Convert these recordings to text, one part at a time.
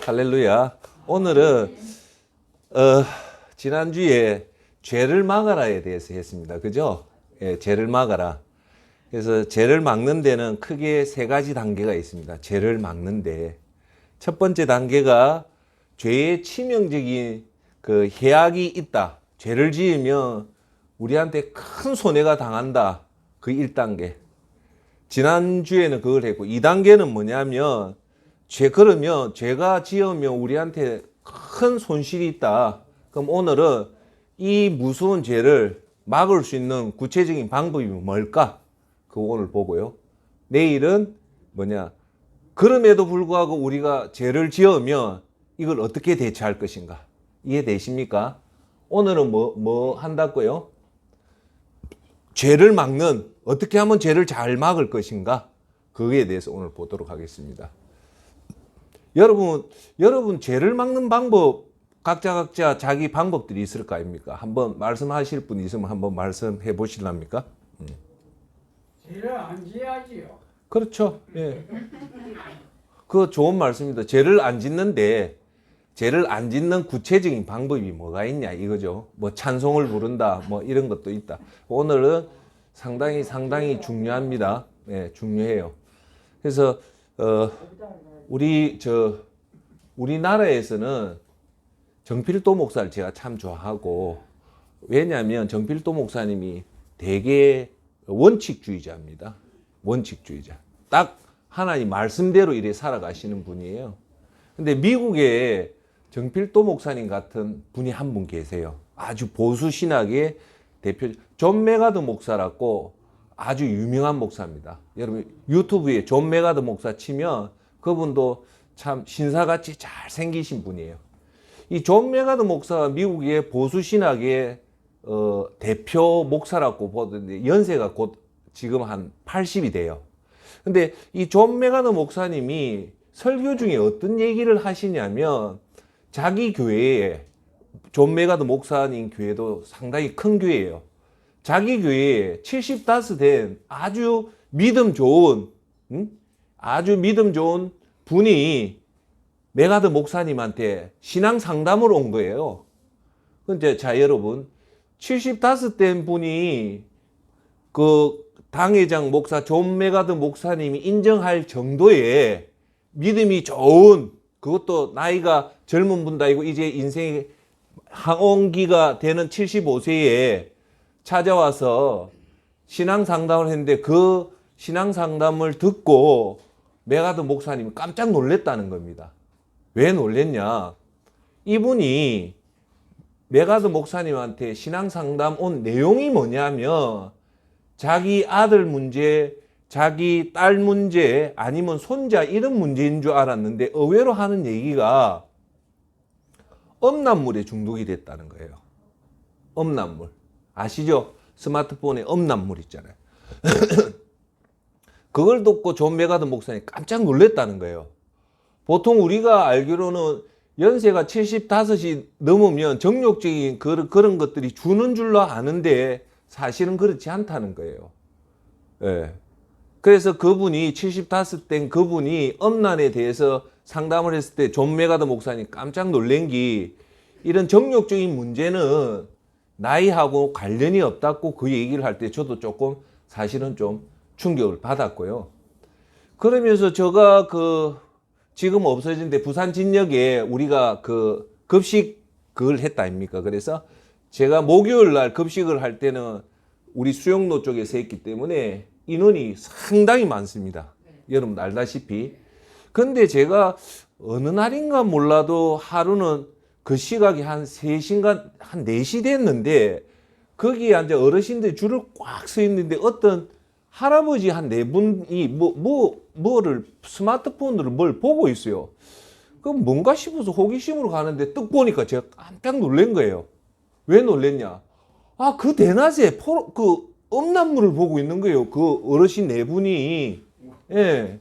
할렐루야. 오늘은 지난주에 죄를 막아라에 대해서 했습니다. 그죠? 예, 죄를 막아라. 그래서 죄를 막는 데는 크게 세 가지 단계가 있습니다. 죄를 막는데 첫 번째 단계가 죄의 치명적인 그 해악이 있다. 죄를 지으면 우리한테 큰 손해가 당한다. 그 1단계. 지난주에는 그걸 했고 2단계는 뭐냐면 그러면 죄가 지으면 우리한테 큰 손실이 있다. 그럼 오늘은 이 무서운 죄를 막을 수 있는 구체적인 방법이 뭘까? 그거 오늘 보고요. 내일은 뭐냐? 그럼에도 불구하고 우리가 죄를 지으면 이걸 어떻게 대처할 것인가? 이해되십니까? 오늘은 뭐 한다고요? 죄를 막는, 어떻게 하면 죄를 잘 막을 것인가? 그거에 대해서 오늘 보도록 하겠습니다. 여러분 죄를 막는 방법 각자 자기 방법들이 있을 거 아닙니까? 한번 말씀하실 분 있으면 한번 말씀해 보실랍니까? 죄를 안 지어야지요. 그렇죠. 예. 그 좋은 말씀입니다. 죄를 안 짓는데 죄를 안 짓는 구체적인 방법이 뭐가 있냐 이거죠. 뭐 찬송을 부른다, 뭐 이런 것도 있다. 오늘은 상당히 중요합니다. 예, 중요해요. 그래서 우리나라에서는 정필도 목사를 제가 참 좋아하고, 왜냐하면 정필도 목사님이 되게 원칙주의자입니다. 원칙주의자. 딱 하나님 말씀대로 이래 살아가시는 분이에요. 근데 미국에 정필도 목사님 같은 분이 한 분 계세요. 아주 보수 신학의 대표, 존 메가드 목사라고 아주 유명한 목사입니다. 여러분 유튜브에 존 메가드 목사 치면 그분도 참 신사같이 잘 생기신 분이에요. 이 존 메가드 목사가 미국의 보수 신학의 대표 목사라고 보던데 연세가 곧 지금 한 80이 돼요. 근데 이 존 메가드 목사님이 설교 중에 어떤 얘기를 하시냐면 자기 교회에, 존 메가드 목사님 교회도 상당히 큰 교회예요. 자기 교회에 75된 아주 믿음 좋은 분이 메가드 목사님한테 신앙 상담을 온 거예요. 근데 자 여러분 75된 분이 그 당회장 목사 존 메가드 목사님이 인정할 정도의 믿음이 좋은, 그것도 나이가 젊은 분도 아니고 이제 인생의 항온기가 되는 75세에 찾아와서 신앙 상담을 했는데 그 신앙 상담을 듣고 메가드 목사님이 깜짝 놀랐다는 겁니다. 왜 놀랬냐? 이분이 메가드 목사님한테 신앙 상담 온 내용이 뭐냐면 자기 아들 문제, 자기 딸 문제, 아니면 손자 이런 문제인 줄 알았는데 의외로 하는 얘기가 음란물에 중독이 됐다는 거예요. 음란물. 아시죠? 스마트폰에 음란물 있잖아요. 그걸 듣고 존 메가드 목사님이 깜짝 놀랐다는 거예요. 보통 우리가 알기로는 연세가 75이 넘으면 정욕적인 그런 것들이 주는 줄로 아는데 사실은 그렇지 않다는 거예요. 예. 그래서 그분이 75된 그분이 음란에 대해서 상담을 했을 때 존 메가드 목사님 깜짝 놀란 게 이런 정욕적인 문제는 나이하고 관련이 없다고 그 얘기를 할 때 저도 조금 사실은 좀 충격을 받았고요. 그러면서 제가 지금 없어진데 부산 진역에 우리가 그 급식 그걸 했다 아닙니까? 그래서 제가 목요일 날 급식을 할 때는 우리 수영로 쪽에서 했기 때문에 인원이 상당히 많습니다. 여러분 알다시피. 근데 제가 어느 날인가 몰라도 하루는 그 시각이 한 3시인가 한 4시 됐는데 거기에 앉아 어르신들이 줄을 꽉 서 있는데 어떤 할아버지 한 4분이 뭐를 스마트폰으로 뭘 보고 있어요. 그럼 뭔가 싶어서 호기심으로 가는데 딱 보니까 제가 깜짝 놀란 거예요. 왜 놀랬냐? 아, 그 대낮에 그 음란물을 보고 있는 거예요. 그 어르신 4분이. 예.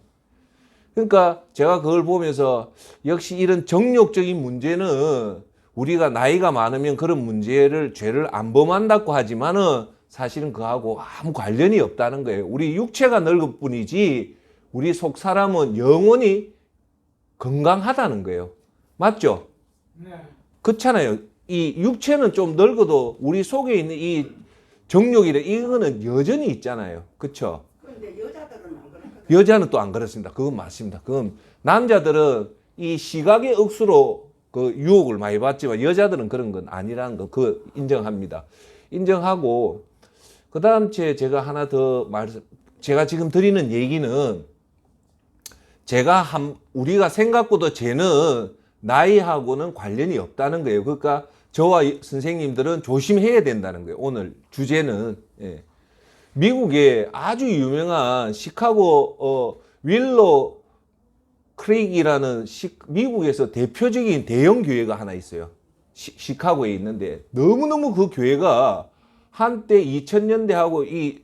그러니까 제가 그걸 보면서 역시 이런 정욕적인 문제는 우리가 나이가 많으면 그런 죄를 안 범한다고 하지만은 사실은 그하고 아무 관련이 없다는 거예요. 우리 육체가 늙을 뿐이지 우리 속 사람은 영원히 건강하다는 거예요. 맞죠? 네. 그렇잖아요. 이 육체는 좀 늙어도 우리 속에 있는 이 정욕이래 이거는 여전히 있잖아요. 그렇죠? 그런데 여자들은 안 그렇거든. 여자는 또 안 그렇습니다. 그건 맞습니다. 그건 남자들은 이 시각의 억수로 그 유혹을 많이 받지만 여자들은 그런 건 아니라는 거 그 인정합니다. 인정하고 그다음 제가 하나 더 제가 지금 드리는 얘기는 우리가 생각보다 쟤는 나이하고는 관련이 없다는 거예요. 그러니까 저와 선생님들은 조심해야 된다는 거예요. 오늘 주제는 미국에 아주 유명한 시카고 윌로 크릭이라는 미국에서 대표적인 대형 교회가 하나 있어요. 시카고에 있는데 너무너무 그 교회가 한때 2000년대하고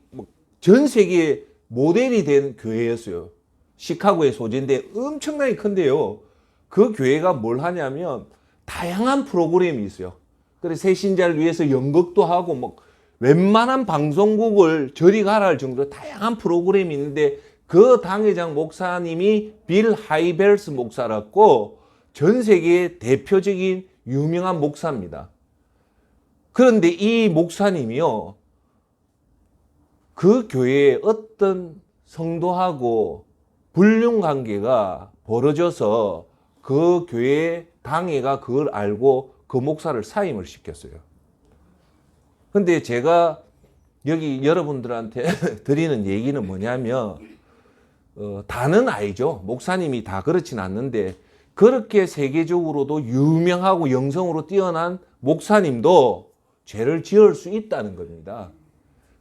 전 세계 모델이 된 교회였어요. 시카고의 소재인데 엄청나게 큰데요. 그 교회가 뭘 하냐면 다양한 프로그램이 있어요. 그래서 새신자를 위해서 연극도 하고 뭐 웬만한 방송국을 저리 가라 할 정도로 다양한 프로그램이 있는데 그 당회장 목사님이 빌 하이벨스 목사라고 전 세계의 대표적인 유명한 목사입니다. 그런데 이 목사님이요, 그 교회에 어떤 성도하고 불륜 관계가 벌어져서 그 교회 당회가 그걸 알고 그 목사를 사임을 시켰어요. 근데 제가 여기 여러분들한테 드리는 얘기는 뭐냐면 다는 아니죠. 목사님이 다 그렇진 않는데 그렇게 세계적으로도 유명하고 영성으로 뛰어난 목사님도 죄를 지을 수 있다는 겁니다.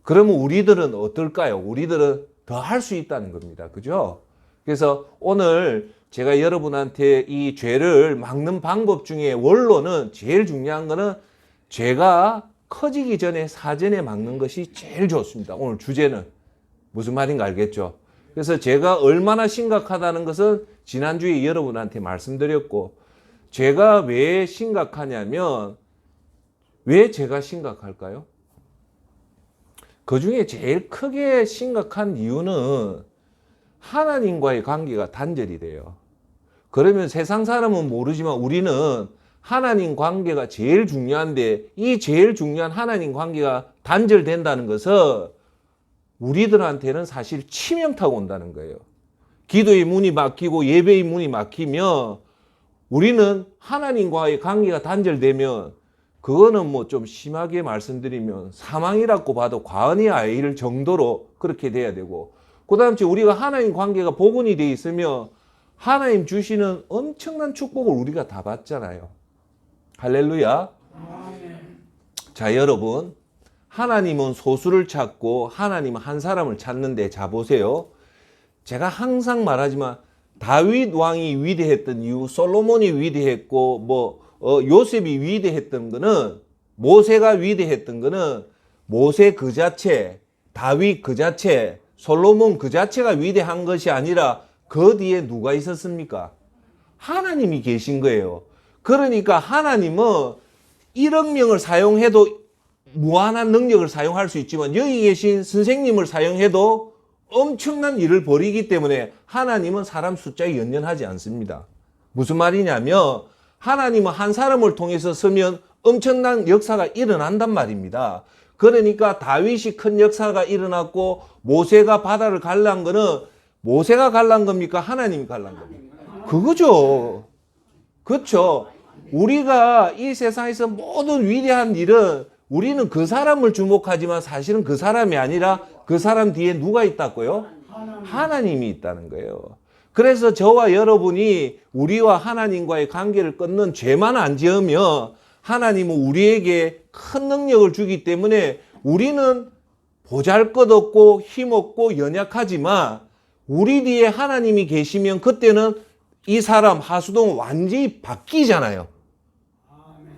그러면 우리들은 어떨까요? 우리들은 더 할 수 있다는 겁니다. 그죠? 그래서 오늘 제가 여러분한테 이 죄를 막는 방법 중에 원로는 제일 중요한 거는 죄가 커지기 전에 사전에 막는 것이 제일 좋습니다. 오늘 주제는 무슨 말인가 알겠죠? 그래서 제가 얼마나 심각하다는 것은 지난주에 여러분한테 말씀드렸고 죄가 왜 심각하냐면 왜 죄가 심각할까요? 그 중에 제일 크게 심각한 이유는 하나님과의 관계가 단절이 돼요. 그러면 세상 사람은 모르지만 우리는 하나님 관계가 제일 중요한데 이 제일 중요한 하나님 관계가 단절된다는 것은 우리들한테는 사실 치명타가 온다는 거예요. 기도의 문이 막히고 예배의 문이 막히면 우리는 하나님과의 관계가 단절되면 그거는 뭐 좀 심하게 말씀드리면 사망이라고 봐도 과언이 아닐 정도로 그렇게 돼야 되고 그 다음 우리가 하나님 관계가 복원이 돼 있으면 하나님 주시는 엄청난 축복을 우리가 다 받잖아요. 할렐루야. 자, 여러분, 하나님은 소수를 찾고 하나님은 한 사람을 찾는데 자 보세요. 제가 항상 말하지만 다윗 왕이 위대했던 이유, 솔로몬이 위대했고 뭐 요셉이 위대했던 거는 모세가 위대했던 거는 모세 그 자체, 다윗 그 자체, 솔로몬 그 자체가 위대한 것이 아니라 그 뒤에 누가 있었습니까? 하나님이 계신 거예요. 그러니까 하나님은 1억 명을 사용해도 무한한 능력을 사용할 수 있지만 여기 계신 선생님을 사용해도 엄청난 일을 벌이기 때문에 하나님은 사람 숫자에 연연하지 않습니다. 무슨 말이냐면 하나님은 한 사람을 통해서 서면 엄청난 역사가 일어난단 말입니다. 그러니까 다윗이 큰 역사가 일어났고 모세가 바다를 갈란 거는 모세가 갈란 겁니까? 하나님이 갈란 겁니까? 그거죠. 그렇죠. 우리가 이 세상에서 모든 위대한 일은 우리는 그 사람을 주목하지만 사실은 그 사람이 아니라 그 사람 뒤에 누가 있다고요? 하나님이 있다는 거예요. 그래서 저와 여러분이 우리와 하나님과의 관계를 끊는 죄만 안 지으면 하나님은 우리에게 큰 능력을 주기 때문에 우리는 보잘것없고 힘없고 연약하지만 우리 뒤에 하나님이 계시면 그때는 이 사람 하수동은 완전히 바뀌잖아요.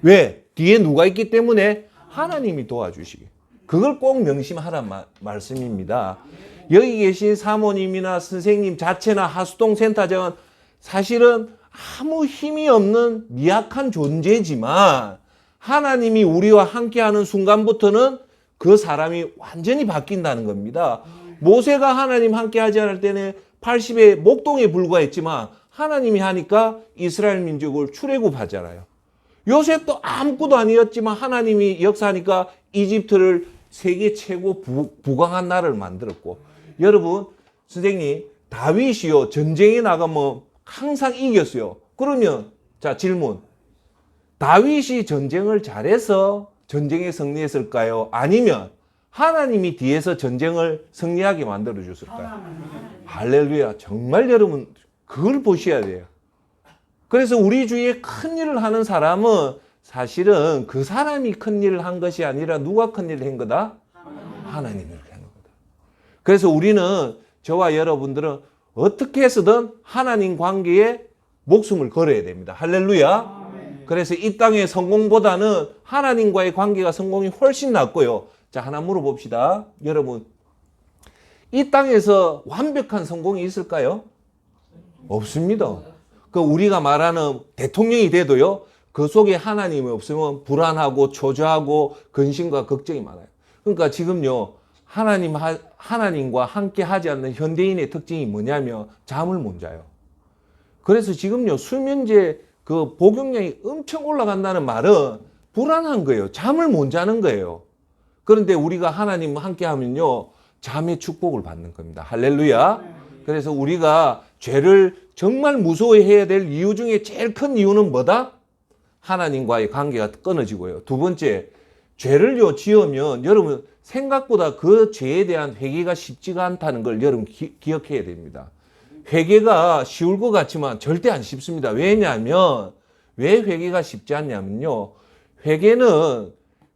왜? 뒤에 누가 있기 때문에 하나님이 도와주시게. 그걸 꼭 명심하란 말씀입니다. 여기 계신 사모님이나 선생님 자체나 하수동 센터장은 사실은 아무 힘이 없는 미약한 존재지만 하나님이 우리와 함께하는 순간부터는 그 사람이 완전히 바뀐다는 겁니다. 모세가 하나님 함께하지 않을 때는 80의 목동에 불과했지만 하나님이 하니까 이스라엘 민족을 출애굽하잖아요. 요셉도 아무것도 아니었지만 하나님이 역사하니까 이집트를 세계 최고 부강한 나라를 만들었고, 여러분, 선생님, 다윗이요, 전쟁에 나가면 항상 이겼어요. 그러면, 자, 질문. 다윗이 전쟁을 잘해서 전쟁에 승리했을까요? 아니면 하나님이 뒤에서 전쟁을 승리하게 만들어줬을까요? 할렐루야. 정말 여러분, 그걸 보셔야 돼요. 그래서 우리 주위에 큰 일을 하는 사람은 사실은 그 사람이 큰 일을 한 것이 아니라 누가 큰 일을 한 거다? 하나님이 한 거다. 그래서 우리는, 저와 여러분들은 어떻게 해서든 하나님 관계에 목숨을 걸어야 됩니다. 할렐루야. 그래서 이 땅의 성공보다는 하나님과의 관계가 성공이 훨씬 낫고요. 자, 하나 물어봅시다. 여러분, 이 땅에서 완벽한 성공이 있을까요? 없습니다. 그 우리가 말하는 대통령이 돼도요, 그 속에 하나님이 없으면 불안하고 초조하고 근심과 걱정이 많아요. 그러니까 지금요, 하나님과 함께 하지 않는 현대인의 특징이 뭐냐면 잠을 못 자요. 그래서 지금요, 수면제 그 복용량이 엄청 올라간다는 말은 불안한 거예요. 잠을 못 자는 거예요. 그런데 우리가 하나님과 함께 하면요, 잠의 축복을 받는 겁니다. 할렐루야. 그래서 우리가 죄를 정말 무서워해야 될 이유 중에 제일 큰 이유는 뭐다? 하나님과의 관계가 끊어지고요. 두 번째, 죄를요 지으면 여러분 생각보다 그 죄에 대한 회개가 쉽지가 않다는 걸 여러분 기억해야 됩니다. 회개가 쉬울 것 같지만 절대 안 쉽습니다. 왜냐하면 왜 회개가 쉽지 않냐면요, 회개는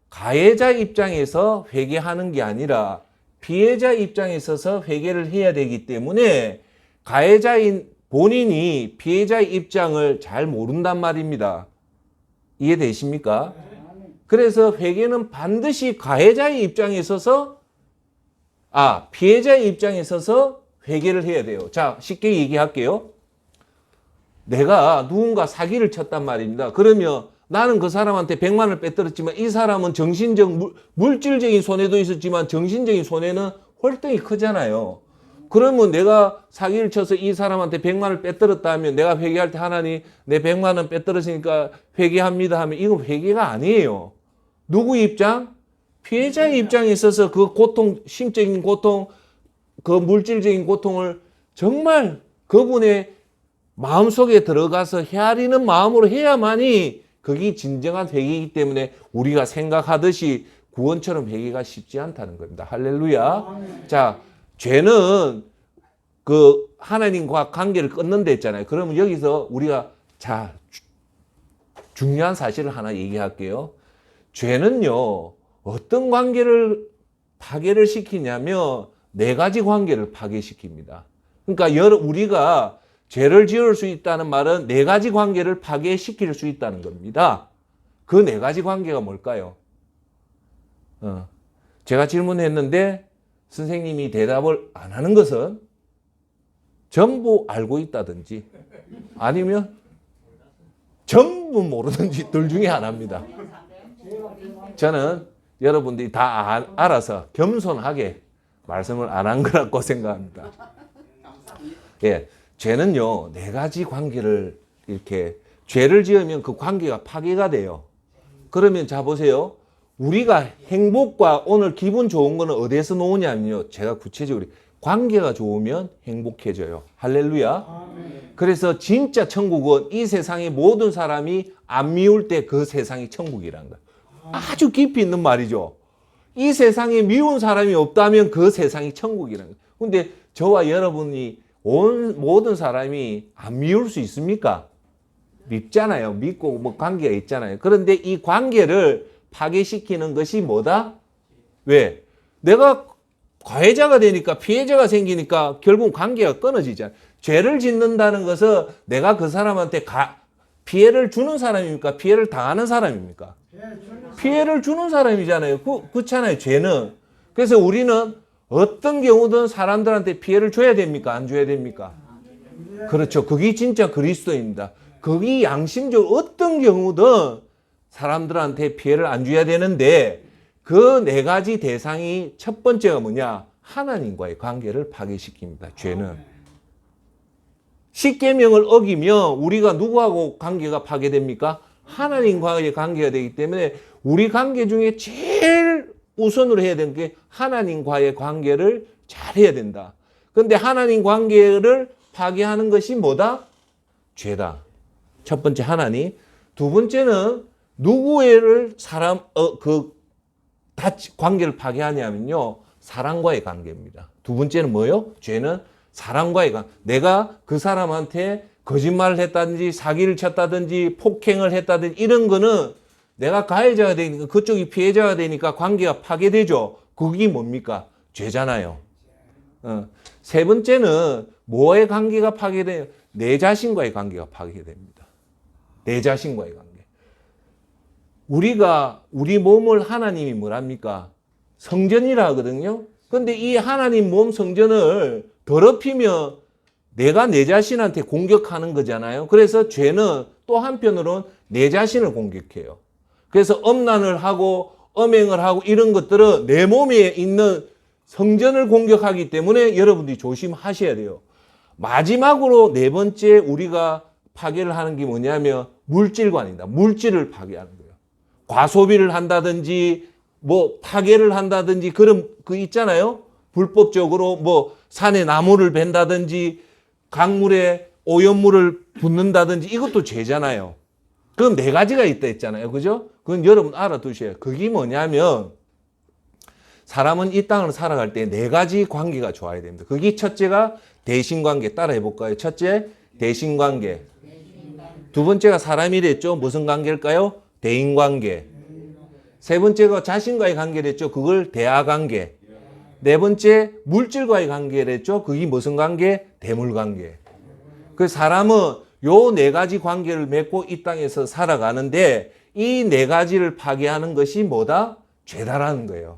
가해자 입장에서 회개하는 게 아니라 피해자 입장에 있어서 회개를 해야 되기 때문에 가해자인 본인이 피해자의 입장을 잘 모른단 말입니다. 이해되십니까? 그래서 회개는 반드시 가해자의 입장에 있어서, 피해자의 입장에 있어서 회개를 해야 돼요. 자, 쉽게 얘기할게요. 내가 누군가 사기를 쳤단 말입니다. 그러면 나는 그 사람한테 100만 원을 빼들었지만 이 사람은 정신적, 물질적인 손해도 있었지만 정신적인 손해는 월등히 크잖아요. 그러면 내가 사기를 쳐서 이 사람한테 100만 원을 빼들었다 하면 내가 회개할 때 하나님 내 100만 원 빼들었으니까 회개합니다 하면 이건 회개가 아니에요. 누구 입장? 피해자의 입장에 있어서 그 고통, 심적인 고통, 그 물질적인 고통을 정말 그분의 마음속에 들어가서 헤아리는 마음으로 해야만이 그게 진정한 회개이기 때문에 우리가 생각하듯이 구원처럼 회개가 쉽지 않다는 겁니다. 할렐루야. 자, 죄는 그 하나님과 관계를 끊는 데 있잖아요. 그러면 여기서 우리가 중요한 사실을 하나 얘기할게요. 죄는요, 어떤 관계를 파괴를 시키냐면 4가지 관계를 파괴시킵니다. 그러니까 우리가 죄를 지을 수 있다는 말은 4가지 관계를 파괴시킬 수 있다는 겁니다. 그 4가지 관계가 뭘까요? 제가 질문했는데 선생님이 대답을 안 하는 것은 전부 알고 있다든지 아니면 전부 모르든지 둘 중에 하나입니다. 저는 여러분들이 다 알아서 겸손하게 말씀을 안 한 거라고 생각합니다. 예, 죄는요 4가지 관계를 이렇게 죄를 지으면 그 관계가 파괴가 돼요. 그러면 자 보세요. 우리가 행복과 오늘 기분 좋은 거는 어디에서 나오냐면요. 제가 구체적으로 관계가 좋으면 행복해져요. 할렐루야. 그래서 진짜 천국은 이 세상의 모든 사람이 안 미울 때 그 세상이 천국이라는 거예요. 아주 깊이 있는 말이죠. 이 세상에 미운 사람이 없다면 그 세상이 천국이라는 거예요. 근데 저와 여러분이 모든 사람이 안 미울 수 있습니까? 밉잖아요. 밉고 뭐 관계가 있잖아요. 그런데 이 관계를 파괴시키는 것이 뭐다? 왜? 내가 가해자가 되니까 피해자가 생기니까 결국 관계가 끊어지잖아요. 죄를 짓는다는 것은 내가 그 사람한테 피해를 주는 사람입니까? 피해를 당하는 사람입니까? 피해를 주는 사람이잖아요. 그렇잖아요. 죄는. 그래서 우리는 어떤 경우든 사람들한테 피해를 줘야 됩니까? 안 줘야 됩니까? 그렇죠. 그게 진짜 그리스도입니다. 그게 양심적으로 어떤 경우든 사람들한테 피해를 안 줘야 되는데 그 4가지 대상이 첫 번째가 뭐냐? 하나님과의 관계를 파괴시킵니다. 죄는. 십계명을 어기면 우리가 누구하고 관계가 파괴됩니까? 하나님과의 관계가 되기 때문에 우리 관계 중에 제일 우선으로 해야 되는 게 하나님과의 관계를 잘 해야 된다. 근데 하나님 관계를 파괴하는 것이 뭐다? 죄다. 첫 번째 하나님. 두 번째는 누구를 관계를 파괴하냐면요. 사랑과의 관계입니다. 두 번째는 뭐예요? 죄는 사랑과의 관계. 내가 그 사람한테 거짓말을 했다든지 사기를 쳤다든지 폭행을 했다든지 이런 거는 내가 가해자가 되니까 그쪽이 피해자가 되니까 관계가 파괴되죠. 그게 뭡니까? 죄잖아요. 세 번째는 뭐의 관계가 파괴돼요? 내 자신과의 관계가 파괴됩니다. 내 자신과의 관계. 우리가 우리 몸을 하나님이 뭐랍니까? 성전이라 하거든요. 근데 이 하나님 몸 성전을 더럽히면 내가 내 자신한테 공격하는 거잖아요. 그래서 죄는 또 한편으로는 내 자신을 공격해요. 그래서 엄란을 하고 엄행을 하고 이런 것들은 내 몸에 있는 성전을 공격하기 때문에 여러분들이 조심하셔야 돼요. 마지막으로 네 번째 우리가 파괴를 하는 게 뭐냐면 물질관이다. 물질을 파괴하는 거예요. 과소비를 한다든지 뭐 파괴를 한다든지 그런 그 있잖아요. 불법적으로 뭐 산에 나무를 벤다든지 강물에 오염물을 붓는다든지 이것도 죄잖아요. 그럼 네 가지가 있다 했잖아요. 그죠? 그건 여러분 알아두셔야 해요. 그게 뭐냐면 사람은 이 땅을 살아갈 때 네 가지 관계가 좋아야 됩니다. 그게 첫째가 대신관계. 따라 해볼까요? 첫째, 대신관계. 두 번째가 사람이랬죠. 무슨 관계일까요? 대인관계. 세 번째가 자신과의 관계랬죠. 그걸 대하관계. 네 번째, 물질과의 관계랬죠. 그게 무슨 관계? 대물관계. 그 사람은 요 네 가지 관계를 맺고 이 땅에서 살아가는데 이 네 가지를 파괴하는 것이 뭐다? 죄다라는 거예요.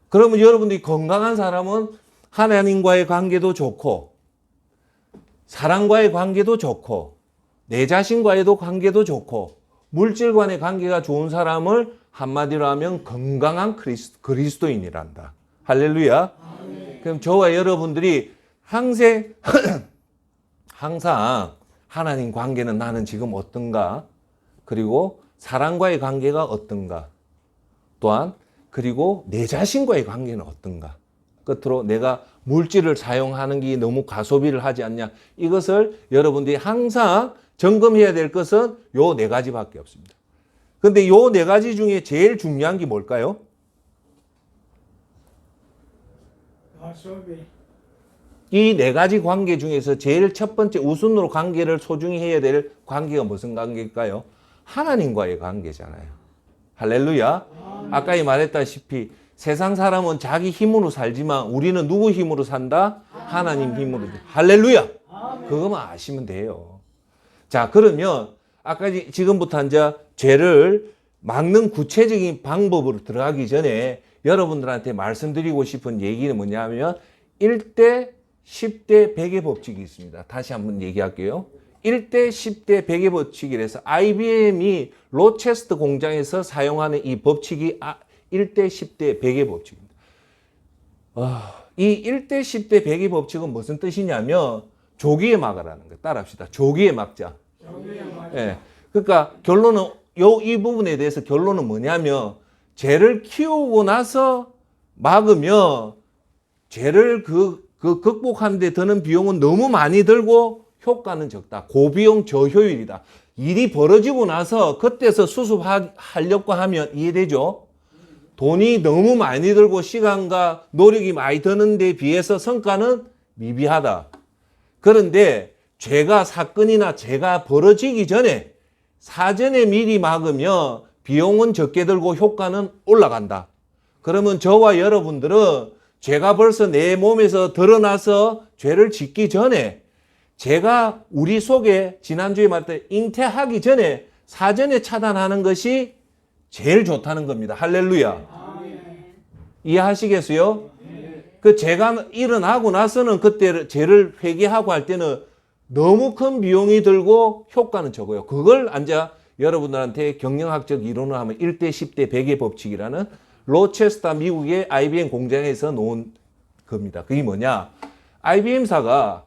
그러면 여러분들이 건강한 사람은 하나님과의 관계도 좋고 사랑과의 관계도 좋고 내 자신과의도 관계도 좋고 물질과의 관계가 좋은 사람을 한마디로 하면 건강한 그리스도인이란다. 할렐루야. 그럼 저와 여러분들이 항상 하나님 관계는 나는 지금 어떤가? 그리고 사랑과의 관계가 어떤가? 또한 그리고 내 자신과의 관계는 어떤가? 끝으로 내가 물질을 사용하는 게 너무 과소비를 하지 않냐? 이것을 여러분들이 항상 점검해야 될 것은 요 네 가지밖에 없습니다. 근데 요 네 가지 중에 제일 중요한 게 뭘까요? 과소비. 이 네 가지 관계 중에서 제일 첫 번째 우선으로 관계를 소중히 해야 될 관계가 무슨 관계일까요? 하나님과의 관계잖아요. 할렐루야. 아까 말했다시피 세상 사람은 자기 힘으로 살지만 우리는 누구 힘으로 산다? 하나님 힘으로. 할렐루야. 그거만 아시면 돼요. 자, 그러면 아까 지금부터 이제 죄를 막는 구체적인 방법으로 들어가기 전에 여러분들한테 말씀드리고 싶은 얘기는 뭐냐면 1대 10대 100의 법칙이 있습니다. 다시 한번 얘기할게요. 1대 10대 100의 법칙이라서 IBM이 로체스터 공장에서 사용하는 이 법칙이 1대 10대 100의 법칙입니다. 이 1대 10대 100의 법칙은 무슨 뜻이냐면 조기에 막으라는 거예요. 따라합시다. 조기에 막자. 예. 그러니까 결론은 이 부분에 대해서 결론은 뭐냐면 죄를 키우고 나서 막으면 죄를 극복하는 데 드는 비용은 너무 많이 들고 효과는 적다. 고비용 저효율이다. 일이 벌어지고 나서 그때서 수습하려고 하면 이해되죠? 돈이 너무 많이 들고 시간과 노력이 많이 드는 데 비해서 성과는 미비하다. 그런데 사건이나 죄가 벌어지기 전에 사전에 미리 막으면 비용은 적게 들고 효과는 올라간다. 그러면 저와 여러분들은 죄가 벌써 내 몸에서 드러나서 죄를 짓기 전에 죄가 우리 속에 지난주에 말했던 잉태하기 전에 사전에 차단하는 것이 제일 좋다는 겁니다. 할렐루야. 이해하시겠어요? 그 죄가 일어나고 나서는 그때 죄를 회개하고 할 때는 너무 큰 비용이 들고 효과는 적어요. 그걸 여러분들한테 경영학적 이론을 하면 1대 10대 100의 법칙이라는 로체스터 미국의 IBM 공장에서 놓은 겁니다. 그게 뭐냐? IBM사가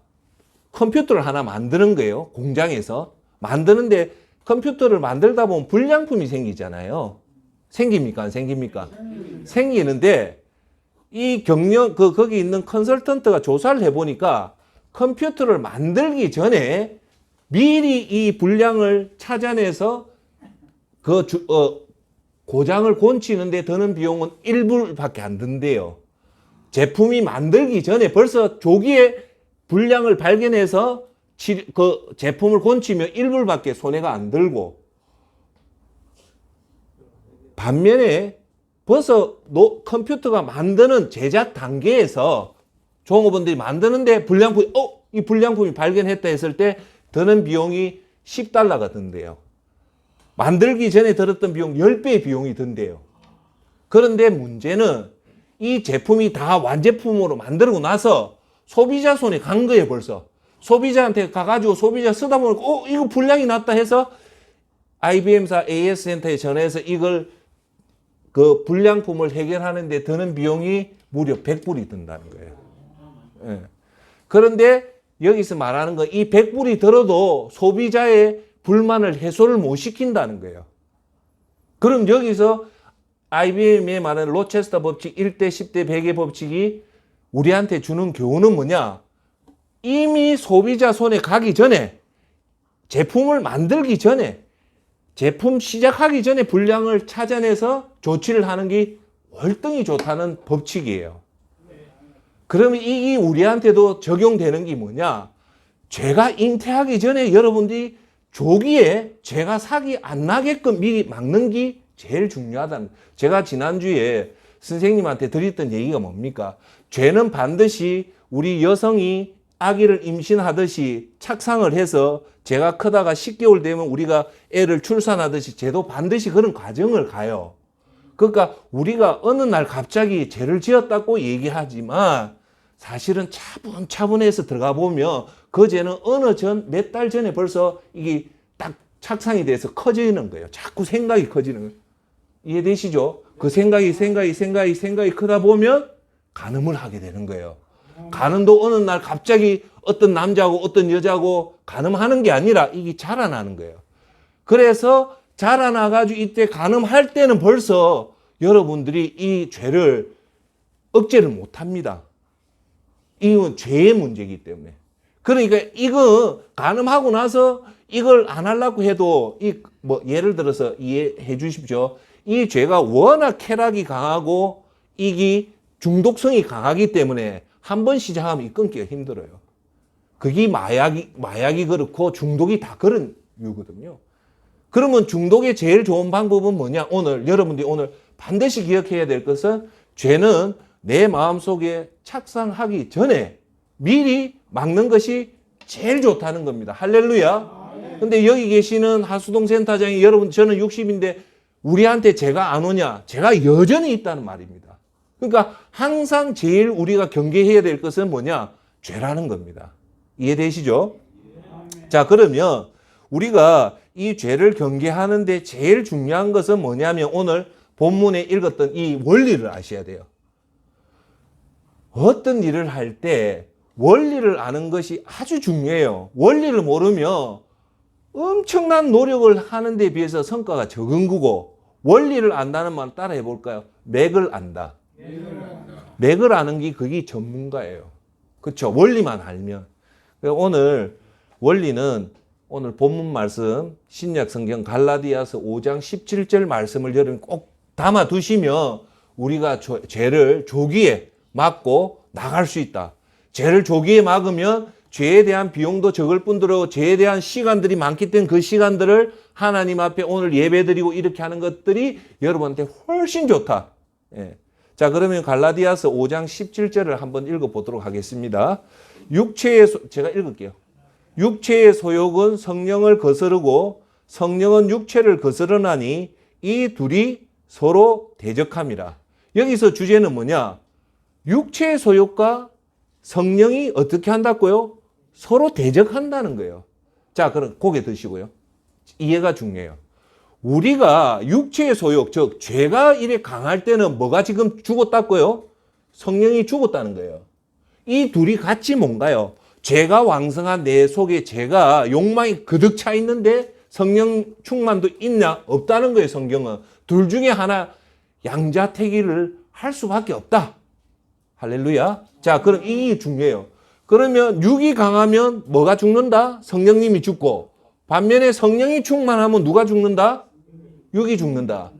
컴퓨터를 하나 만드는 거예요. 공장에서. 만드는데 컴퓨터를 만들다 보면 불량품이 생기잖아요. 생깁니까? 안 생깁니까? 생기는데 이 거기 있는 컨설턴트가 조사를 해보니까 컴퓨터를 만들기 전에 미리 이 불량을 찾아내서 고장을 고치는데 드는 비용은 1불밖에 안 든대요. 제품이 만들기 전에 벌써 조기에 불량을 발견해서 그 제품을 고치면 1불밖에 손해가 안 들고, 반면에 벌써 컴퓨터가 만드는 제작 단계에서 종업원들이 만드는데 이 불량품이 발견했다 했을 때 드는 비용이 $10가 든대요. 만들기 전에 들었던 비용 10배의 비용이 든대요. 그런데 문제는 이 제품이 다 완제품으로 만들고 나서 소비자 손에 간 거예요, 벌써. 소비자한테 가가지고 소비자 쓰다 보니까, 이거 불량이 났다 해서 IBM사 AS센터에 전해서 이걸 그 불량품을 해결하는데 드는 비용이 무려 100불이 든다는 거예요. 예. 그런데 여기서 말하는 건 이 100불이 들어도 소비자의 불만을 해소를 못 시킨다는 거예요. 그럼 여기서 IBM이 말하는 로체스터 법칙 1대 10대 100의 법칙이 우리한테 주는 교훈은 뭐냐? 이미 소비자 손에 가기 전에, 제품을 만들기 전에, 제품 시작하기 전에 불량을 찾아내서 조치를 하는 게 월등히 좋다는 법칙이에요. 그러면 이게 우리한테도 적용되는 게 뭐냐? 죄가 잉태하기 전에 여러분들이 조기에 죄가 사기 안 나게끔 미리 막는 게 제일 중요하다는. 제가 지난주에 선생님한테 드렸던 얘기가 뭡니까? 죄는 반드시 우리 여성이 아기를 임신하듯이 착상을 해서 제가 크다가 10개월 되면 우리가 애를 출산하듯이 죄도 반드시 그런 과정을 가요. 그러니까 우리가 어느 날 갑자기 죄를 지었다고 얘기하지만 사실은 차분차분해서 들어가 보면 그 죄는 몇 달 전에 벌써 이게 딱 착상이 돼서 커지는 거예요. 자꾸 생각이 커지는 거예요. 이해되시죠? 그 생각이 크다 보면 간음을 하게 되는 거예요. 간음도 어느 날 갑자기 어떤 남자하고 어떤 여자하고 간음하는 게 아니라 이게 자라나는 거예요. 그래서 자라나가지고 이때 간음할 때는 벌써 여러분들이 이 죄를 억제를 못 합니다. 이건 죄의 문제이기 때문에. 그러니까 이거 간음하고 나서 이걸 안 하려고 해도 예를 들어서 이해해 주십시오. 이 죄가 워낙 쾌락이 강하고 이게 중독성이 강하기 때문에 한 번 시작하면 끊기가 힘들어요. 그게 마약이 그렇고 중독이 다 그런 이유거든요. 그러면 중독의 제일 좋은 방법은 뭐냐? 여러분들이 오늘 반드시 기억해야 될 것은 죄는 내 마음속에 착상하기 전에 미리 막는 것이 제일 좋다는 겁니다. 할렐루야. 근데 여기 계시는 하수동 센터장이 여러분 저는 60인데 우리한테 죄가 안 오냐? 죄가 여전히 있다는 말입니다. 그러니까 항상 제일 우리가 경계해야 될 것은 뭐냐? 죄라는 겁니다. 이해되시죠? 자, 그러면 우리가 이 죄를 경계하는데 제일 중요한 것은 뭐냐면 오늘 본문에 읽었던 이 원리를 아셔야 돼요. 어떤 일을 할 때 원리를 아는 것이 아주 중요해요. 원리를 모르면 엄청난 노력을 하는 데 비해서 성과가 적은 거고, 원리를 안다는 말 따라 해볼까요? 맥을 안다. 맥을 아는 게 그게 전문가예요. 그렇죠? 원리만 알면. 오늘 원리는 오늘 본문 말씀 신약 성경 갈라디아서 5장 17절 말씀을 여러분 꼭 담아 두시면 우리가 죄를 조기에 막고 나갈 수 있다. 죄를 조기에 막으면 죄에 대한 비용도 적을 뿐더러 죄에 대한 시간들이 많기 때문에 그 시간들을 하나님 앞에 오늘 예배드리고 이렇게 하는 것들이 여러분한테 훨씬 좋다. 예. 자, 그러면 갈라디아서 5장 17절을 한번 읽어보도록 하겠습니다. 제가 읽을게요. 육체의 소욕은 성령을 거스르고 성령은 육체를 거스르나니 이 둘이 서로 대적함이라. 여기서 주제는 뭐냐? 육체의 소욕과 성령이 어떻게 한다고요? 서로 대적한다는 거예요. 자, 그럼 고개 드시고요. 이해가 중요해요. 우리가 육체의 소욕, 즉 죄가 이래 강할 때는 뭐가 지금 죽었다고요? 성령이 죽었다는 거예요. 이 둘이 같이 뭔가요? 죄가 왕성한 내 속에 죄가 욕망이 그득 차 있는데 성령 충만도 있냐? 없다는 거예요, 성경은. 둘 중에 하나 양자택일을 할 수밖에 없다. 할렐루야. 자, 그럼 이게 중요해요. 그러면 육이 강하면 뭐가 죽는다? 성령님이 죽고, 반면에 성령이 충만하면 누가 죽는다? 육이 죽는다.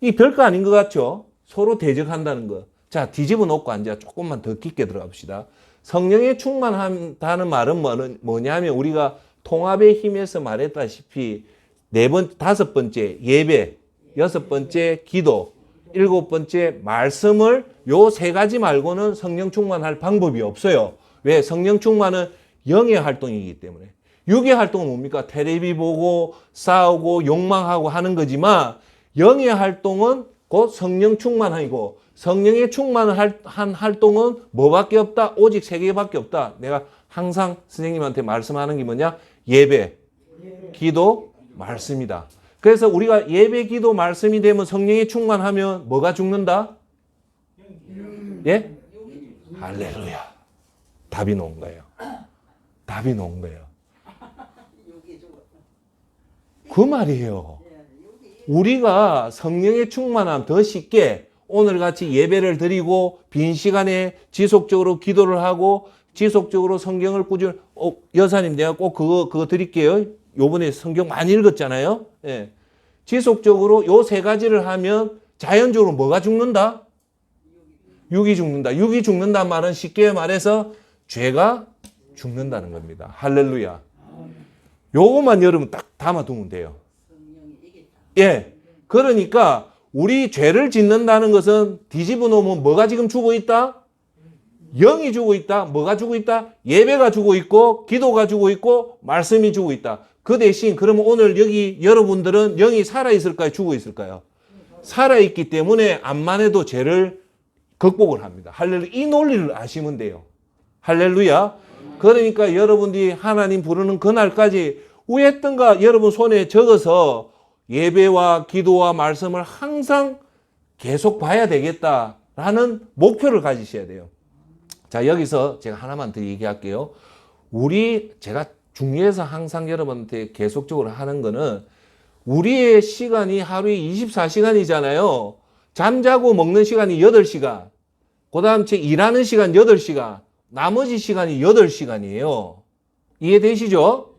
이 별거 아닌 것 같죠? 서로 대적한다는 거. 자, 뒤집어 놓고 앉아 조금만 더 깊게 들어가 봅시다. 성령에 충만한다는 말은 뭐냐면 우리가 통합의 힘에서 말했다시피 다섯 번째 예배, 여섯 번째 기도, 일곱 번째 말씀을 요 세 가지 말고는 성령 충만할 방법이 없어요. 왜? 성령 충만은 영의 활동이기 때문에. 육의 활동은 뭡니까? 텔레비 보고 싸우고 욕망하고 하는 거지만 영의 활동은 곧 성령 충만이고 성령의 충만을 한 활동은 뭐밖에 없다? 오직 세 개밖에 없다. 내가 항상 선생님한테 말씀하는 게 뭐냐? 예배, 기도, 말씀이다. 그래서 우리가 예배, 기도, 말씀이 되면 성령이 충만하면 뭐가 죽는다? 예? 할렐루야. 답이 나온 거예요. 답이 나온 거예요. 그 말이에요. 우리가 성령의 충만함 더 쉽게 오늘같이 예배를 드리고 빈 시간에 지속적으로 기도를 하고 지속적으로 성경을 꾸준히 여사님 내가 꼭 그거 드릴게요. 요번에 성경 많이 읽었잖아요. 예. 지속적으로 요 세 가지를 하면 자연적으로 뭐가 죽는다? 육이 죽는다. 육이 죽는다는 말은 쉽게 말해서 죄가 죽는다는 겁니다. 할렐루야. 요것만 여러분 딱 담아두면 돼요. 예. 그러니까 우리 죄를 짓는다는 것은 뒤집어 놓으면 뭐가 지금 죽어 있다? 영이 죽어 있다. 뭐가 죽어 있다? 예배가 죽어 있고 기도가 죽어 있고 말씀이 죽어 있다. 그 대신 그러면 오늘 여기 여러분들은 영이 살아있을까요? 죽어 있을까요? 살아있기 때문에 암만 해도 죄를 극복을 합니다. 할렐루야. 이 논리를 아시면 돼요. 할렐루야. 그러니까 여러분들이 하나님 부르는 그날까지 우했던가 여러분 손에 적어서 예배와 기도와 말씀을 항상 계속 봐야 되겠다라는 목표를 가지셔야 돼요. 자, 여기서 제가 하나만 더 얘기할게요. 제가 중요해서 항상 여러분한테 계속적으로 하는 거는 우리의 시간이 하루에 24시간이잖아요. 잠자고 먹는 시간이 8시간. 그 다음 제 일하는 시간 8시간. 나머지 시간이 8시간이에요. 이해되시죠?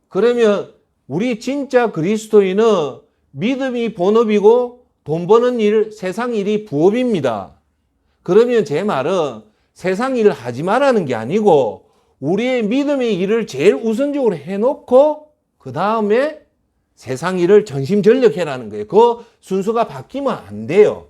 그러면 우리 진짜 그리스도인은 믿음이 본업이고 돈 버는 일, 세상 일이 부업입니다. 그러면 제 말은 세상 일을 하지 말라는 게 아니고 우리의 믿음의 일을 제일 우선적으로 해놓고 그 다음에 세상 일을 전심전력해라는 거예요. 그 순서가 바뀌면 안 돼요.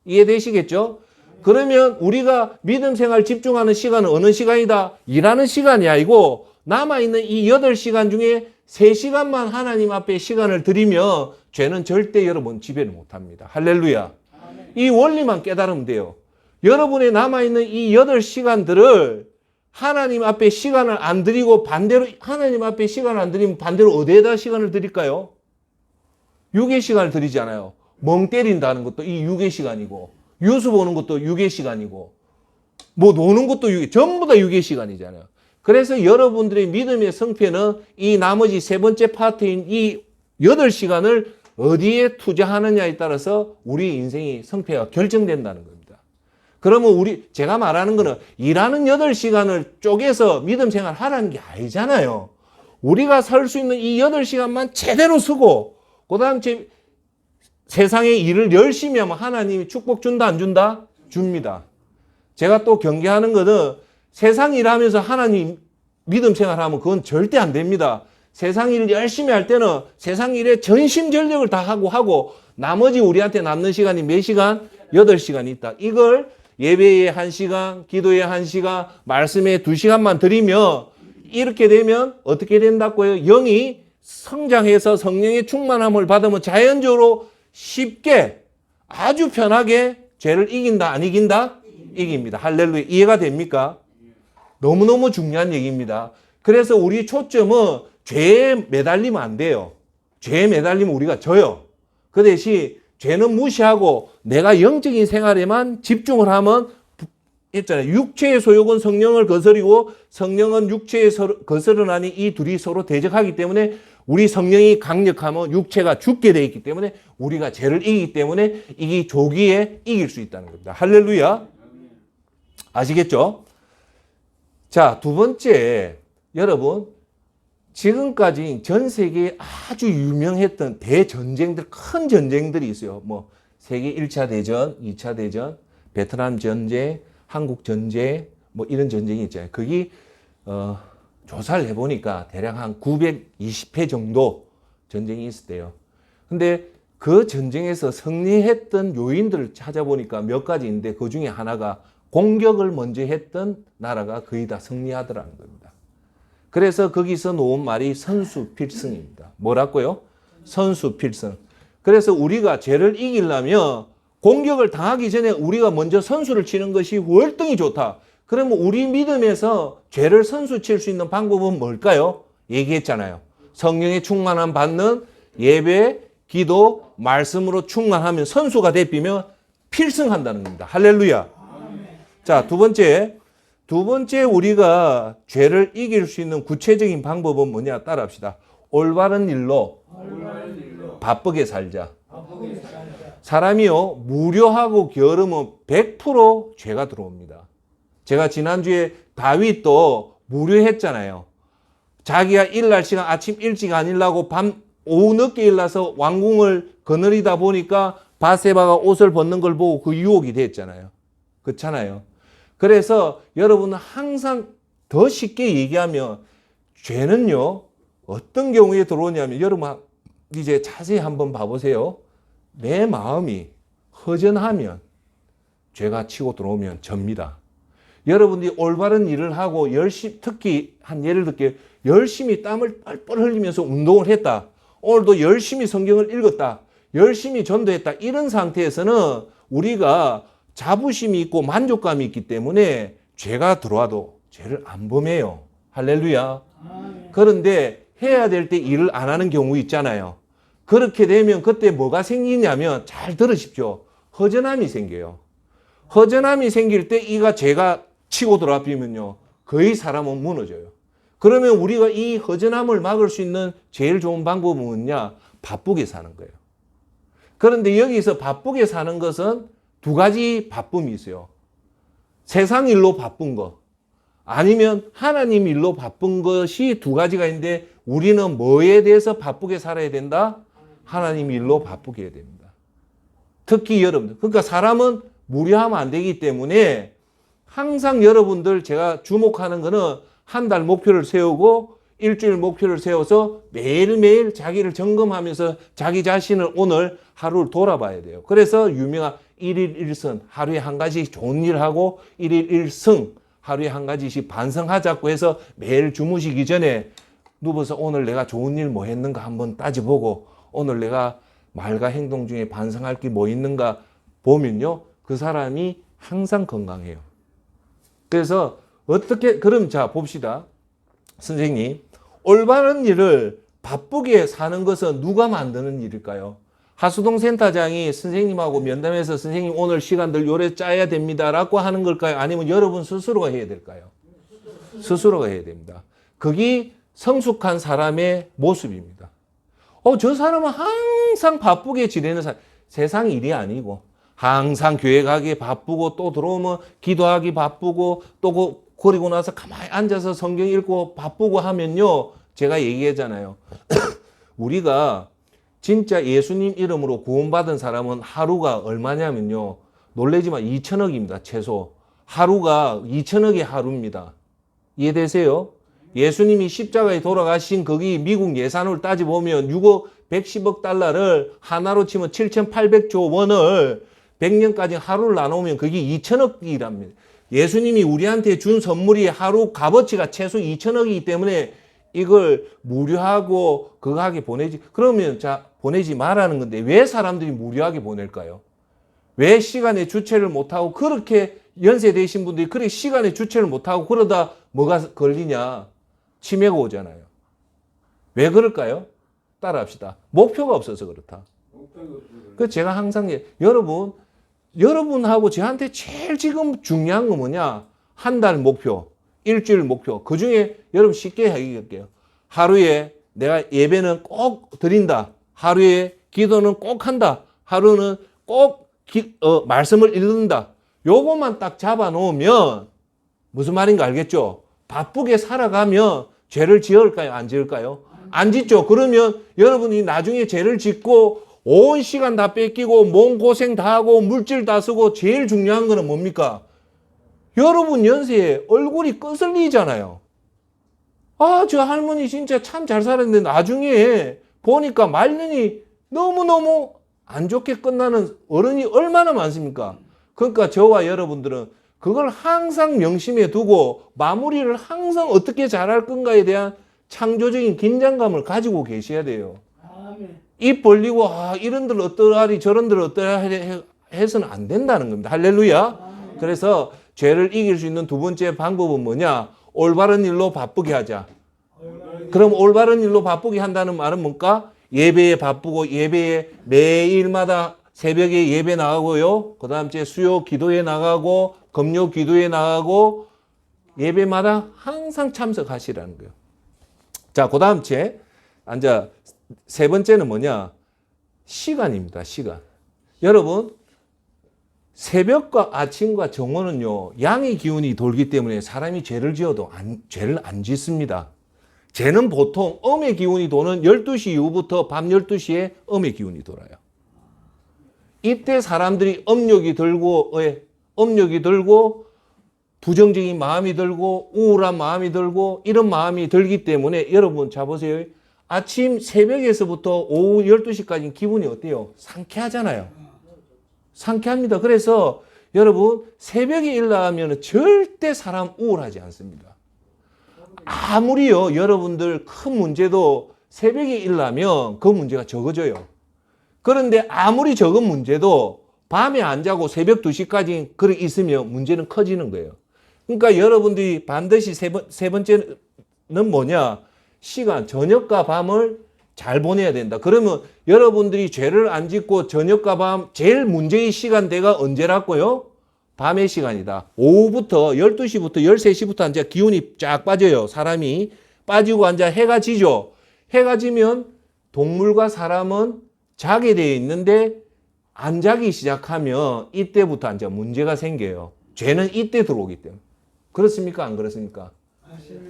이해되시겠죠? 그러면 우리가 믿음 생활 집중하는 시간은 어느 시간이다? 일하는 시간이 아니고 남아있는 이 8시간 중에 3시간만 하나님 앞에 시간을 드리면 죄는 절대 여러분 지배를 못합니다. 할렐루야. 이 원리만 깨달으면 돼요. 여러분의 남아있는 이 8시간들을 하나님 앞에 시간을 안 드리고 반대로 하나님 앞에 시간을 안 드리면 반대로 어디에다 시간을 드릴까요? 육의 시간을 드리지 않아요. 멍 때린다는 것도 이 육의 시간이고 뉴스 보는 것도 육의 시간이고 뭐 노는 것도 전부 다 육의 시간이잖아요. 그래서 여러분들의 믿음의 성패는 이 나머지 세 번째 파트인 이 8시간을 어디에 투자하느냐에 따라서 우리 인생의 성패가 결정된다는 겁니다. 그러면 제가 말하는 거는 일하는 8시간을 쪼개서 믿음 생활 하라는 게 아니잖아요. 우리가 살 수 있는 이 8시간만 제대로 쓰고 그 다음 세상의 일을 열심히 하면 하나님이 축복 준다 안 준다? 줍니다. 제가 또 경계하는 거는 세상 일하면서 하나님 믿음 생활하면 그건 절대 안 됩니다. 세상 일을 열심히 할 때는 세상 일에 전심전력을 다 하고 나머지 우리한테 남는 시간이 몇 시간? 8시간이 있다. 이걸 예배에 1시간, 기도에 1시간, 말씀에 2시간만 드리면 이렇게 되면 어떻게 된다고요? 영이 성장해서 성령의 충만함을 받으면 자연적으로 쉽게 아주 편하게 죄를 이긴다 안 이긴다? 이깁니다. 할렐루야. 이해가 됩니까? 너무너무 중요한 얘기입니다. 그래서 우리 초점은 죄에 매달리면 안 돼요. 죄에 매달리면 우리가 져요. 그 대신 죄는 무시하고 내가 영적인 생활에만 집중을 하면 했잖아요. 육체의 소욕은 성령을 거스리고 성령은 육체의 거스르나니 이 둘이 서로 대적하기 때문에 우리 성령이 강력하면 육체가 죽게 되어 있기 때문에 우리가 죄를 이기기 때문에 이기 조기에 이길 수 있다는 겁니다. 할렐루야. 아시겠죠? 자, 두 번째, 여러분, 지금까지 전 세계에 아주 유명했던 대전쟁들, 큰 전쟁들이 있어요. 뭐, 세계 1차 대전, 2차 대전, 베트남 전쟁, 한국 전쟁, 뭐 이런 전쟁이 있잖아요. 거기, 조사를 해보니까 대략 한 920회 정도 전쟁이 있었대요. 근데 그 전쟁에서 승리했던 요인들을 찾아보니까 몇 가지인데 그 중에 하나가 공격을 먼저 했던 나라가 거의 다 승리하더라는 겁니다. 그래서 거기서 놓은 말이 선수필승입니다. 뭐라고요? 선수필승. 그래서 우리가 죄를 이기려면 공격을 당하기 전에 우리가 먼저 선수를 치는 것이 월등히 좋다. 그러면 우리 믿음에서 죄를 선수 칠 수 있는 방법은 뭘까요? 얘기했잖아요. 성령의 충만함 받는 예배, 기도, 말씀으로 충만하면 선수가 되피면 필승한다는 겁니다. 할렐루야. 자, 두 번째 우리가 죄를 이길 수 있는 구체적인 방법은 뭐냐? 따라합시다. 올바른 일로 바쁘게 살자. 사람이요, 무료하고 게으르면 100% 죄가 들어옵니다. 제가 지난주에 다윗도 무료했잖아요. 자기가 일날 시간 아침 일찍 안 일라고 오후 늦게 일나서 왕궁을 거느리다 보니까 바세바가 옷을 벗는 걸 보고 그 유혹이 됐잖아요. 그렇잖아요. 그래서 여러분은 항상 더 쉽게 얘기하면 죄는요, 어떤 경우에 들어오냐면 여러분 이제 자세히 한번 봐보세요. 내 마음이 허전하면 죄가 치고 들어오면 접니다. 여러분들이 올바른 일을 하고 특히 예를 들게 열심히 땀을 뻘뻘 흘리면서 운동을 했다. 오늘도 열심히 성경을 읽었다. 열심히 전도했다. 이런 상태에서는 우리가 자부심이 있고 만족감이 있기 때문에 죄가 들어와도 죄를 안 범해요. 할렐루야. 그런데 해야 될 때 일을 안 하는 경우 있잖아요. 그렇게 되면 그때 뭐가 생기냐면 잘 들으십시오. 허전함이 생겨요. 허전함이 생길 때 이가 죄가 치고 들어와비면요. 거의 사람은 무너져요. 그러면 우리가 이 허전함을 막을 수 있는 제일 좋은 방법은 뭐냐? 바쁘게 사는 거예요. 그런데 여기서 바쁘게 사는 것은 두 가지 바쁨이 있어요. 세상 일로 바쁜 거, 아니면 하나님 일로 바쁜 것이 두 가지가 있는데 우리는 뭐에 대해서 바쁘게 살아야 된다? 하나님 일로 바쁘게 해야 됩니다. 특히 여러분들. 그러니까 사람은 무료하면 안 되기 때문에 항상 여러분들 제가 주목하는 거는 한 달 목표를 세우고 일주일 목표를 세워서 매일매일 자기를 점검하면서 자기 자신을 오늘 하루를 돌아봐야 돼요. 그래서 유명한 1일 1선, 하루에 한 가지 좋은 일 하고 1일 1승, 하루에 한 가지씩 반성하자고 해서 매일 주무시기 전에 누워서 오늘 내가 좋은 일 뭐 했는가 한번 따져보고 오늘 내가 말과 행동 중에 반성할 게 뭐 있는가 보면요. 그 사람이 항상 건강해요. 그래서 그럼 자 봅시다. 선생님, 올바른 일을 바쁘게 사는 것은 누가 만드는 일일까요? 하수동 센터장이 선생님하고 면담해서 선생님 오늘 시간들 요래 짜야 됩니다 라고 하는 걸까요? 아니면 여러분 스스로가 해야 될까요? 스스로가 해야 됩니다. 그게 성숙한 사람의 모습입니다. 저 사람은 항상 바쁘게 지내는 사람, 세상 일이 아니고 항상 교회 가기 바쁘고 또 들어오면 기도하기 바쁘고 또 그리고 나서 가만히 앉아서 성경 읽고 바쁘고 하면요. 제가 얘기하잖아요. 우리가 진짜 예수님 이름으로 구원받은 사람은 하루가 얼마냐면요. 놀라지만 2천억입니다. 최소. 하루가 2천억의 하루입니다. 이해되세요? 예수님이 십자가에 돌아가신 거기 미국 예산을 따져보면 6억 110억 달러를 하나로 치면 7,800조 원을 100년까지 하루를 나누면 그게 2천억이랍니다. 예수님이 우리한테 준 선물이 하루 값어치가 최소 2천억이기 때문에 이걸 무료하고 그거하게 보내지. 그러면 보내지 말라는 건데 왜 사람들이 무료하게 보낼까요? 왜 시간에 주체를 못하고 그렇게 연세 되신 분들이 그렇게 시간에 주체를 못하고 그러다 뭐가 걸리냐? 치매가 오잖아요. 왜 그럴까요? 따라합시다. 목표가 없어서 그렇다. 그 제가 항상 여러분 여러분하고 저한테 제일 지금 중요한 거 뭐냐? 한 달 목표, 일주일 목표. 그 중에 여러분 쉽게 얘기할게요. 하루에 내가 예배는 꼭 드린다. 하루에 기도는 꼭 한다. 하루는 꼭 말씀을 읽는다. 요것만 딱 잡아 놓으면 무슨 말인가 알겠죠? 바쁘게 살아가면 죄를 지을까요? 안 지을까요? 안 짓죠. 그러면 여러분이 나중에 죄를 짓고 온 시간 다 뺏기고 몸 고생 다 하고 물질 다 쓰고 제일 중요한 거는 뭡니까? 여러분 연세에 얼굴이 거슬리잖아요. 아, 저 할머니 진짜 참 잘 살았는데 나중에 보니까 말년이 너무너무 안 좋게 끝나는 어른이 얼마나 많습니까? 그러니까 저와 여러분들은 그걸 항상 명심해 두고 마무리를 항상 어떻게 잘할 건가에 대한 창조적인 긴장감을 가지고 계셔야 돼요. 아멘. 입 벌리고 이런들 어떠하리 저런들 어떠하리 해서는 안 된다는 겁니다. 할렐루야. 그래서 죄를 이길 수 있는 두 번째 방법은 뭐냐? 올바른 일로 바쁘게 하자. 그럼 올바른 일로 바쁘게 한다는 말은 뭔가? 예배에 바쁘고 예배에 매일마다 새벽에 예배 나가고요. 그 다음 주에 수요 기도에 나가고 금요 기도에 나가고 예배마다 항상 참석하시라는 거예요. 자, 그 다음 주에 앉아 세 번째는 뭐냐? 시간입니다. 시간. 여러분 새벽과 아침과 정오는요. 양의 기운이 돌기 때문에 사람이 죄를 지어도 죄를 안 짓습니다. 죄는 보통 음의 기운이 도는 12시 이후부터 밤 12시에 음의 기운이 돌아요. 이때 사람들이 음욕이 들고 부정적인 마음이 들고 우울한 마음이 들고 이런 마음이 들기 때문에 여러분 자 보세요. 아침 새벽에서부터 오후 12시까지 기분이 어때요? 상쾌하잖아요. 상쾌합니다. 그래서 여러분 새벽에 일어나면 절대 사람 우울하지 않습니다. 아무리요 여러분들 큰 문제도 새벽에 일어나면 그 문제가 적어져요. 그런데 아무리 적은 문제도 밤에 안 자고 새벽 2시까지 그렇게 있으면 문제는 커지는 거예요. 그러니까 여러분들이 반드시 세 번째는 뭐냐? 시간, 저녁과 밤을 잘 보내야 된다. 그러면 여러분들이 죄를 안 짓고 저녁과 밤 제일 문제의 시간대가 언제라고요? 밤의 시간이다. 오후부터 12시부터 13시부터 이제 기운이 쫙 빠져요. 사람이 빠지고 이제 해가 지죠. 해가 지면 동물과 사람은 자게 되어 있는데 안 자기 시작하면 이때부터 이제 문제가 생겨요. 죄는 이때 들어오기 때문에. 그렇습니까? 안 그렇습니까?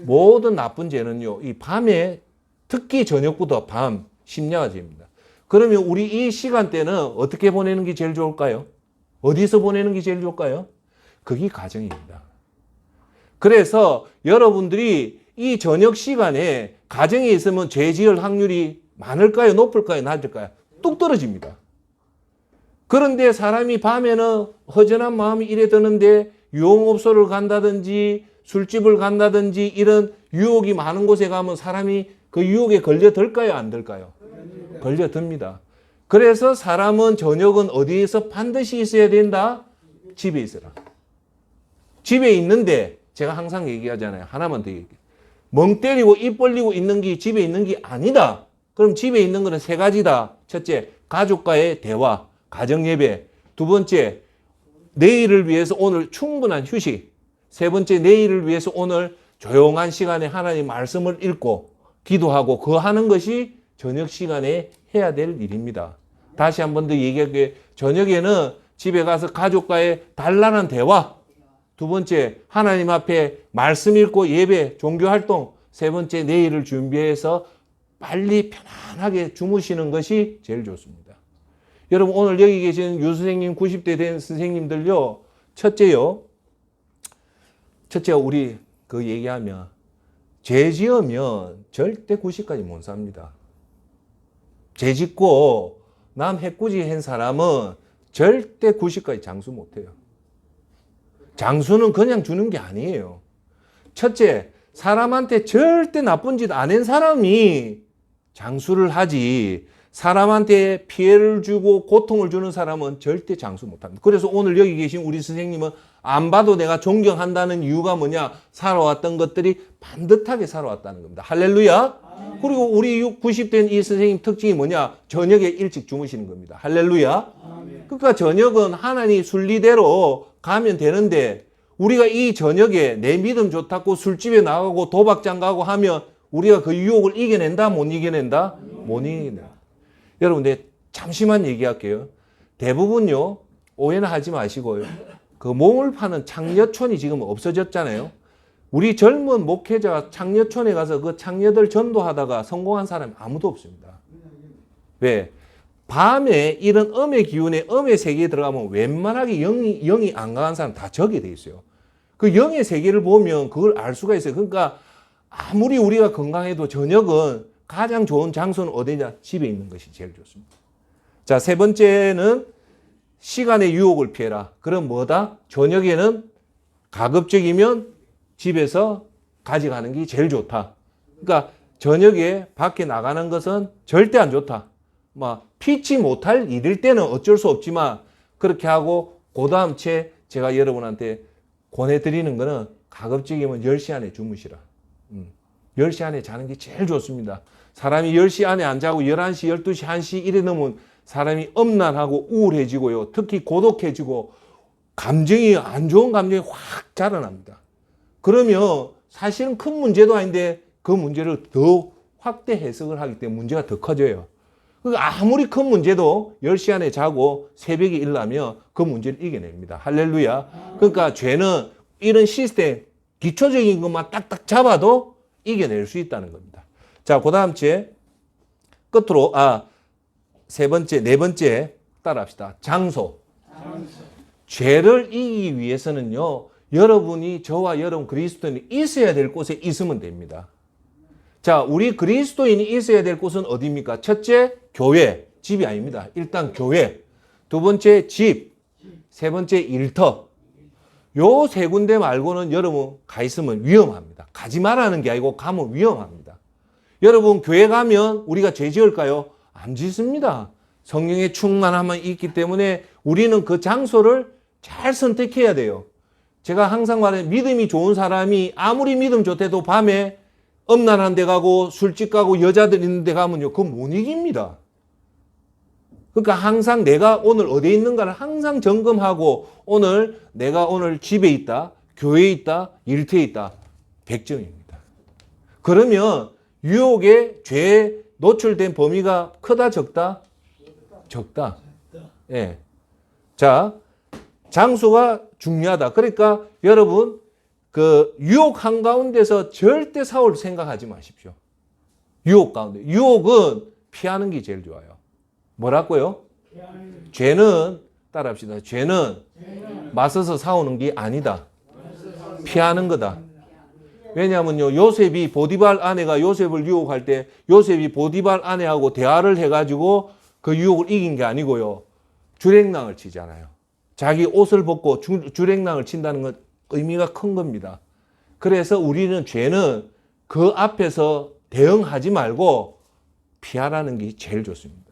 모든 나쁜 죄는요. 이 밤에 특히 저녁부터 밤 심야가 됩니다. 그러면 우리 이 시간대는 어떻게 보내는 게 제일 좋을까요? 어디서 보내는 게 제일 좋을까요? 그게 가정입니다. 그래서 여러분들이 이 저녁 시간에 가정에 있으면 죄 지을 확률이 많을까요? 높을까요? 낮을까요? 뚝 떨어집니다. 그런데 사람이 밤에는 허전한 마음이 이래 드는데 유흥업소를 간다든지 술집을 간다든지 이런 유혹이 많은 곳에 가면 사람이 그 유혹에 걸려들까요? 안 들까요? 걸려듭니다. 그래서 사람은 저녁은 어디에서 반드시 있어야 된다? 집에 있어라. 집에 있는데 제가 항상 얘기하잖아요. 하나만 더 얘기해요. 멍 때리고 입 벌리고 있는 게 집에 있는 게 아니다. 그럼 집에 있는 거는 세 가지다. 첫째, 가족과의 대화, 가정예배. 두 번째, 내일을 위해서 오늘 충분한 휴식. 세 번째, 내일을 위해서 오늘 조용한 시간에 하나님 말씀을 읽고 기도하고 그거 하는 것이 저녁 시간에 해야 될 일입니다. 다시 한 번 더 얘기할게요. 저녁에는 집에 가서 가족과의 단란한 대화. 두 번째, 하나님 앞에 말씀 읽고 예배, 종교활동. 세 번째, 내일을 준비해서 빨리 편안하게 주무시는 것이 제일 좋습니다. 여러분 오늘 여기 계신 유 선생님 90대 된 선생님들요. 첫째가 우리 그 얘기하면 죄 지으면 절대 90까지 못 삽니다. 죄 짓고 남 해꾸지 한 사람은 절대 90까지 장수 못해요. 장수는 그냥 주는 게 아니에요. 첫째, 사람한테 절대 나쁜 짓 안 한 사람이 장수를 하지 사람한테 피해를 주고 고통을 주는 사람은 절대 장수 못합니다. 그래서 오늘 여기 계신 우리 선생님은 안 봐도 내가 존경한다는 이유가 뭐냐? 살아왔던 것들이 반듯하게 살아왔다는 겁니다. 할렐루야. 그리고 우리 90된 이 선생님 특징이 뭐냐? 저녁에 일찍 주무시는 겁니다. 할렐루야. 그러니까 저녁은 하나님 순리대로 가면 되는데 우리가 이 저녁에 내 믿음 좋다고 술집에 나가고 도박장 가고 하면 우리가 그 유혹을 이겨낸다? 못 이겨낸다? 못 이겨낸다. 여러분, 내 잠시만 얘기할게요. 대부분요, 오해는 하지 마시고요. 그 몸을 파는 창녀촌이 지금 없어졌잖아요. 우리 젊은 목회자가 창녀촌에 가서 그 창녀들 전도하다가 성공한 사람이 아무도 없습니다. 왜? 밤에 이런 음의 기운에 음의 세계에 들어가면 웬만하게 영이 안 강한 사람 다 적이 돼 있어요. 그 영의 세계를 보면 그걸 알 수가 있어요. 그러니까 아무리 우리가 건강해도 저녁은 가장 좋은 장소는 어디냐? 집에 있는 것이 제일 좋습니다. 자, 세 번째는 시간의 유혹을 피해라. 그럼 뭐다? 저녁에는 가급적이면 집에서 가져가는 게 제일 좋다. 그러니까 저녁에 밖에 나가는 것은 절대 안 좋다. 피치 못할 일일 때는 어쩔 수 없지만 그렇게 하고 그 다음 채 제가 여러분한테 권해드리는 거는 가급적이면 10시 안에 주무시라. 10시 안에 자는 게 제일 좋습니다. 사람이 10시 안에 안 자고 11시, 12시, 1시 이래 넘으면 사람이 엄난하고 우울해지고요. 특히 고독해지고 감정이 안 좋은 감정이 확 자라납니다. 그러면 사실은 큰 문제도 아닌데 그 문제를 더 확대 해석을 하기 때문에 문제가 더 커져요. 그러니까 아무리 큰 문제도 10시 안에 자고 새벽에 일어나면 그 문제를 이겨냅니다. 할렐루야. 그러니까 죄는 이런 시스템, 기초적인 것만 딱딱 잡아도 이겨낼 수 있다는 겁니다. 자, 그 다음 주에 끝으로, 네 번째 따라합시다. 장소. 죄를 이기기 위해서는요, 여러분이 저와 여러분 그리스도인이 있어야 될 곳에 있으면 됩니다. 자, 우리 그리스도인이 있어야 될 곳은 어디입니까? 첫째, 교회. 집이 아닙니다. 일단 교회. 두 번째, 집. 세 번째, 일터. 요 세 군데 말고는 여러분 가 있으면 위험합니다. 가지 말라는 게 아니고 가면 위험합니다. 여러분 교회 가면 우리가 죄 지을까요? 안 짓습니다. 성령의 충만함이 있기 때문에 우리는 그 장소를 잘 선택해야 돼요. 제가 항상 말해 믿음이 좋은 사람이 아무리 믿음 좋대도 밤에 엄난한 데 가고 술집 가고 여자들 있는 데 가면요, 그건 못 이깁니다. 그러니까 항상 내가 오늘 어디에 있는가를 항상 점검하고 내가 오늘 집에 있다, 교회에 있다, 일터에 있다. 100점입니다. 그러면 유혹에 죄에 노출된 범위가 크다, 적다? 적다. 예. 자, 장소가 중요하다. 그러니까 여러분 그 유혹 한가운데서 절대 사올 생각하지 마십시오. 유혹 가운데. 유혹은 피하는 게 제일 좋아요. 뭐라고요? 죄는 따라합시다. 죄는 맞서서 싸우는 게 아니다. 피하는 거다. 왜냐하면요, 요셉이 보디발 아내가 요셉을 유혹할 때 요셉이 보디발 아내하고 대화를 해가지고 그 유혹을 이긴 게 아니고요, 주랭랑을 치잖아요. 자기 옷을 벗고 주랭랑을 친다는 건 의미가 큰 겁니다. 그래서 우리는 죄는 그 앞에서 대응하지 말고 피하라는 게 제일 좋습니다.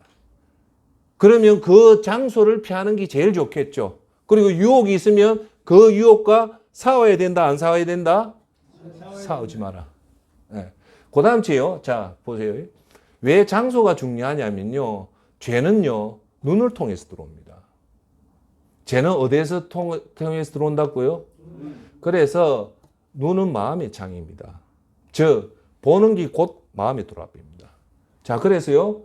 그러면 그 장소를 피하는 게 제일 좋겠죠. 그리고 유혹이 있으면 그 유혹과 싸워야 된다, 안 싸워야 된다? 싸우지 마라. 네. 그 다음 주에요. 자, 보세요. 왜 장소가 중요하냐면요, 죄는요, 눈을 통해서 들어옵니다. 죄는 어디에서 통해서 들어온다고요? 그래서 눈은 마음의 창입니다. 즉, 보는 게 곧 마음의 도랍입니다. 자, 그래서요,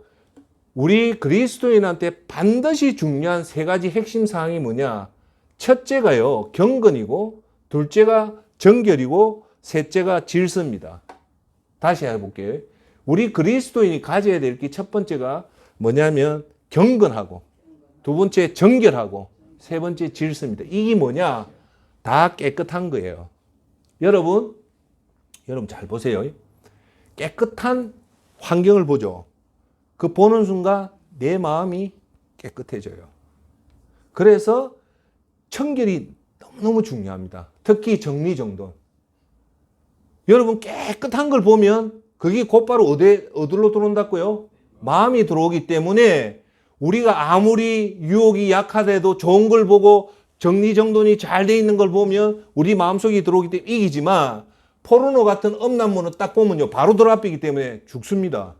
우리 그리스도인한테 반드시 중요한 세 가지 핵심 사항이 뭐냐? 첫째가요, 경건이고, 둘째가 정결이고, 셋째가 질서입니다. 다시 해볼게요. 우리 그리스도인이 가져야 될 게 첫 번째가 뭐냐면 경건하고, 두 번째 정결하고, 세 번째 질서입니다. 이게 뭐냐? 다 깨끗한 거예요. 여러분 잘 보세요. 깨끗한 환경을 보죠. 그 보는 순간 내 마음이 깨끗해져요. 그래서 청결이 너무너무 중요합니다. 특히 정리정돈. 여러분 깨끗한 걸 보면 그게 곧바로 어디로 들어온다고요? 마음이 들어오기 때문에 우리가 아무리 유혹이 약하더라도 좋은 걸 보고 정리정돈이 잘 돼 있는 걸 보면 우리 마음속에 들어오기 때문에 이기지만 포르노 같은 음란물은 딱 보면요 바로 들어앞이기 때문에 죽습니다.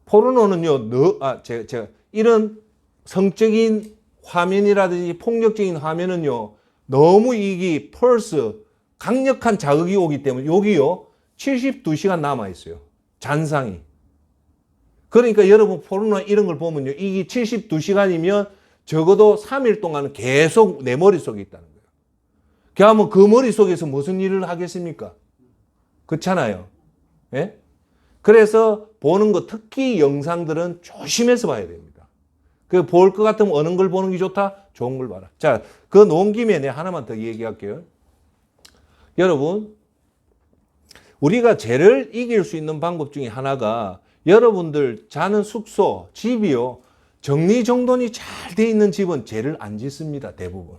포르노는요 제가 이런 성적인 화면이라든지 폭력적인 화면은요 너무 이게 펄스 강력한 자극이 오기 때문에 여기요 72시간 남아 있어요. 잔상이. 그러니까 여러분 포르노 이런 걸 보면요 이게 72시간이면 적어도 3일 동안은 계속 내 머릿속에 있다는 거예요. 그러면 그 머릿속에서 무슨 일을 하겠습니까? 그렇잖아요. 예? 그래서 보는 거 특히 영상들은 조심해서 봐야 됩니다. 그 볼 것 같으면 어느 걸 보는 게 좋다? 좋은 걸 봐라. 자, 그 놓은 김에 내가 하나만 더 얘기할게요. 여러분, 우리가 죄를 이길 수 있는 방법 중에 하나가 여러분들 자는 숙소, 집이요. 정리정돈이 잘 돼 있는 집은 죄를 안 짓습니다. 대부분.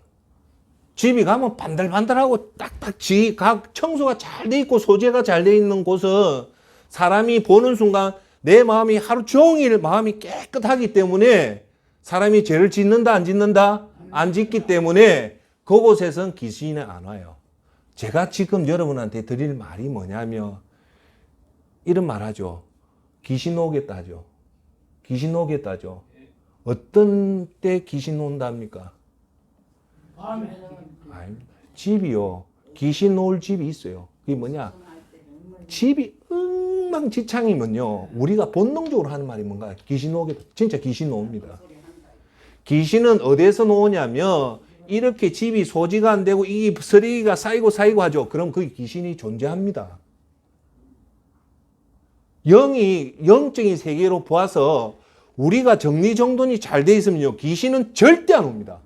집이 가면 반들반들하고 딱딱 각 청소가 잘 돼 있고 소재가 잘 돼 있는 곳은 사람이 보는 순간 내 마음이 하루 종일 마음이 깨끗하기 때문에 사람이 죄를 짓는다 안 짓는다? 안 짓기 때문에 그곳에선 귀신이 안 와요. 제가 지금 여러분한테 드릴 말이 뭐냐면 이런 말 하죠. 귀신 오겠다 하죠. 귀신 오겠다 하죠. 어떤 때 귀신 온답니까? 밤에. 집이요. 귀신 올 집이 있어요. 그게 뭐냐? 집이 엉망진창이면요. 우리가 본능적으로 하는 말이 뭔가? 귀신 오겠다. 진짜 귀신 옵니다. 귀신은 어디에서 나오냐면 이렇게 집이 소지가 안 되고 이 쓰레기가 쌓이고 하죠. 그럼 그게 귀신이 존재합니다. 영적인 세계로 보아서 우리가 정리정돈이 잘 돼 있으면요. 귀신은 절대 안 옵니다.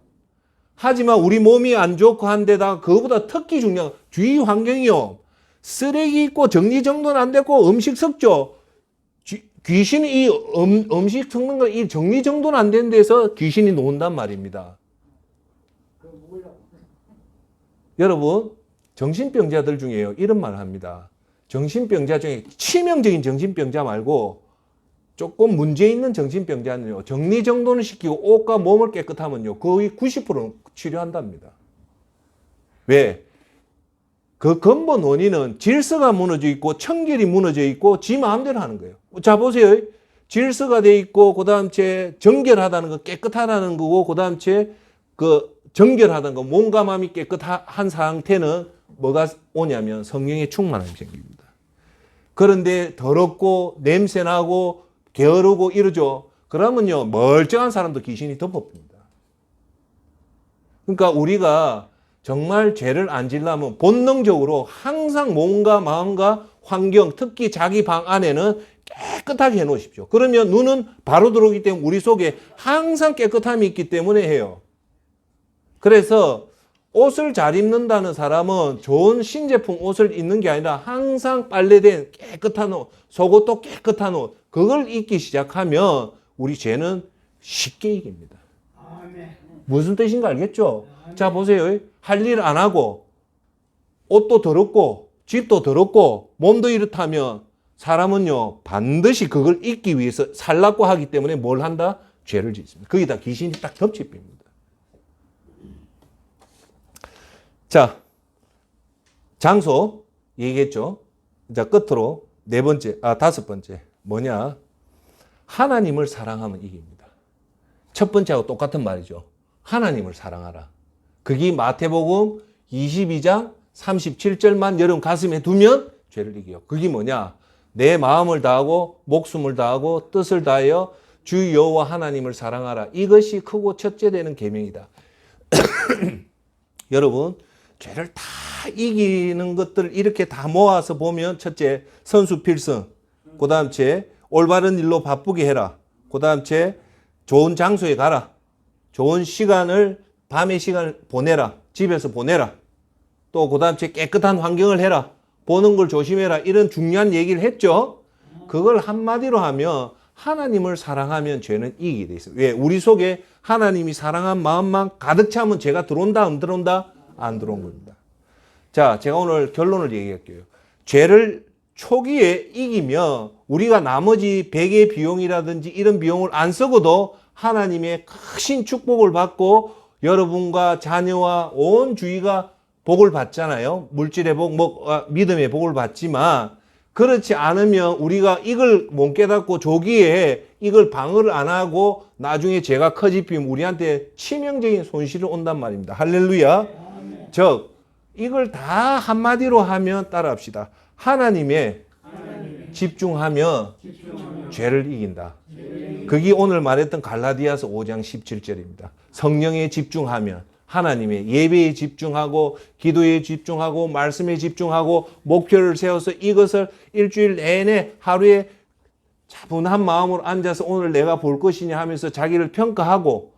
하지만 우리 몸이 안 좋고 한데다가 그거보다 특히 중요한 주위 환경이요. 쓰레기 있고 정리정돈 안 되고 음식 섞죠. 귀신이 이 음식 섞는 거 이 정리정돈 안 된 데서 귀신이 놓는단 말입니다. 여러분 정신병자들 중에요. 이런 말을 합니다. 정신병자 중에 치명적인 정신병자 말고 조금 문제 있는 정신병자는요. 정리정돈을 시키고 옷과 몸을 깨끗하면요. 거의 90%는 치료한답니다. 왜? 그 근본 원인은 질서가 무너져 있고 청결이 무너져 있고 지 마음대로 하는 거예요. 자 보세요. 질서가 돼 있고 그다음 제 정결하다는 거 깨끗하다는 거고 그다음 제그 정결하다는 거 몸과 마음이 깨끗한 상태는 뭐가 오냐면 성령의 충만함이 생깁니다. 그런데 더럽고 냄새나고 게으르고 이러죠. 그러면요 멀쩡한 사람도 귀신이 덮어봅니다. 그러니까 우리가 정말 죄를 안 지려면 본능적으로 항상 몸과 마음과 환경, 특히 자기 방 안에는 깨끗하게 해놓으십시오. 그러면 눈은 바로 들어오기 때문에 우리 속에 항상 깨끗함이 있기 때문에 해요. 그래서 옷을 잘 입는다는 사람은 좋은 신제품 옷을 입는 게 아니라 항상 빨래된 깨끗한 옷, 속옷도 깨끗한 옷, 그걸 입기 시작하면 우리 죄는 쉽게 이깁니다. 아멘. 무슨 뜻인가 알겠죠? 자 보세요. 할 일 안 하고 옷도 더럽고 집도 더럽고 몸도 이렇다면 사람은요 반드시 그걸 잊기 위해서 살라고 하기 때문에 뭘 한다? 죄를 짓습니다. 거기다 귀신이 딱 덮치입니다. 자 장소 얘기했죠. 자 끝으로 다섯 번째 뭐냐? 하나님을 사랑하면 이깁니다. 첫 번째하고 똑같은 말이죠. 하나님을 사랑하라. 그게 마태복음 22장 37절만 여러분 가슴에 두면 죄를 이겨요. 그게 뭐냐? 내 마음을 다하고 목숨을 다하고 뜻을 다하여 주 여호와 하나님을 사랑하라. 이것이 크고 첫째 되는 계명이다. 여러분 죄를 다 이기는 것들을 이렇게 다 모아서 보면 첫째 선수 필승, 그 다음 올바른 일로 바쁘게 해라. 그 다음 좋은 장소에 가라. 좋은 시간을 밤의 시간을 보내라. 집에서 보내라. 또 그 다음 깨끗한 환경을 해라. 보는 걸 조심해라. 이런 중요한 얘기를 했죠. 그걸 한마디로 하면 하나님을 사랑하면 죄는 이기게 돼 있어요. 왜? 우리 속에 하나님이 사랑한 마음만 가득 차면 죄가 들어온다 안 들어온다? 안 들어온 겁니다. 자 제가 오늘 결론을 얘기할게요. 죄를 초기에 이기면 우리가 나머지 백의 비용이라든지 이런 비용을 안 쓰고도 하나님의 크신 축복을 받고 여러분과 자녀와 온 주위가 복을 받잖아요. 물질의 복, 믿음의 복을 받지만 그렇지 않으면 우리가 이걸 못 깨닫고 조기에 이걸 방어를 안 하고 나중에 죄가 커지면 우리한테 치명적인 손실이 온단 말입니다. 할렐루야. 즉 이걸 다 한마디로 하면 따라합시다. 하나님에 집중하면 죄를 이긴다. 그게 오늘 말했던 갈라디아서 5장 17절입니다. 성령에 집중하면 하나님의 예배에 집중하고 기도에 집중하고 말씀에 집중하고 목표를 세워서 이것을 일주일 내내 하루에 차분한 마음으로 앉아서 오늘 내가 볼 것이냐 하면서 자기를 평가하고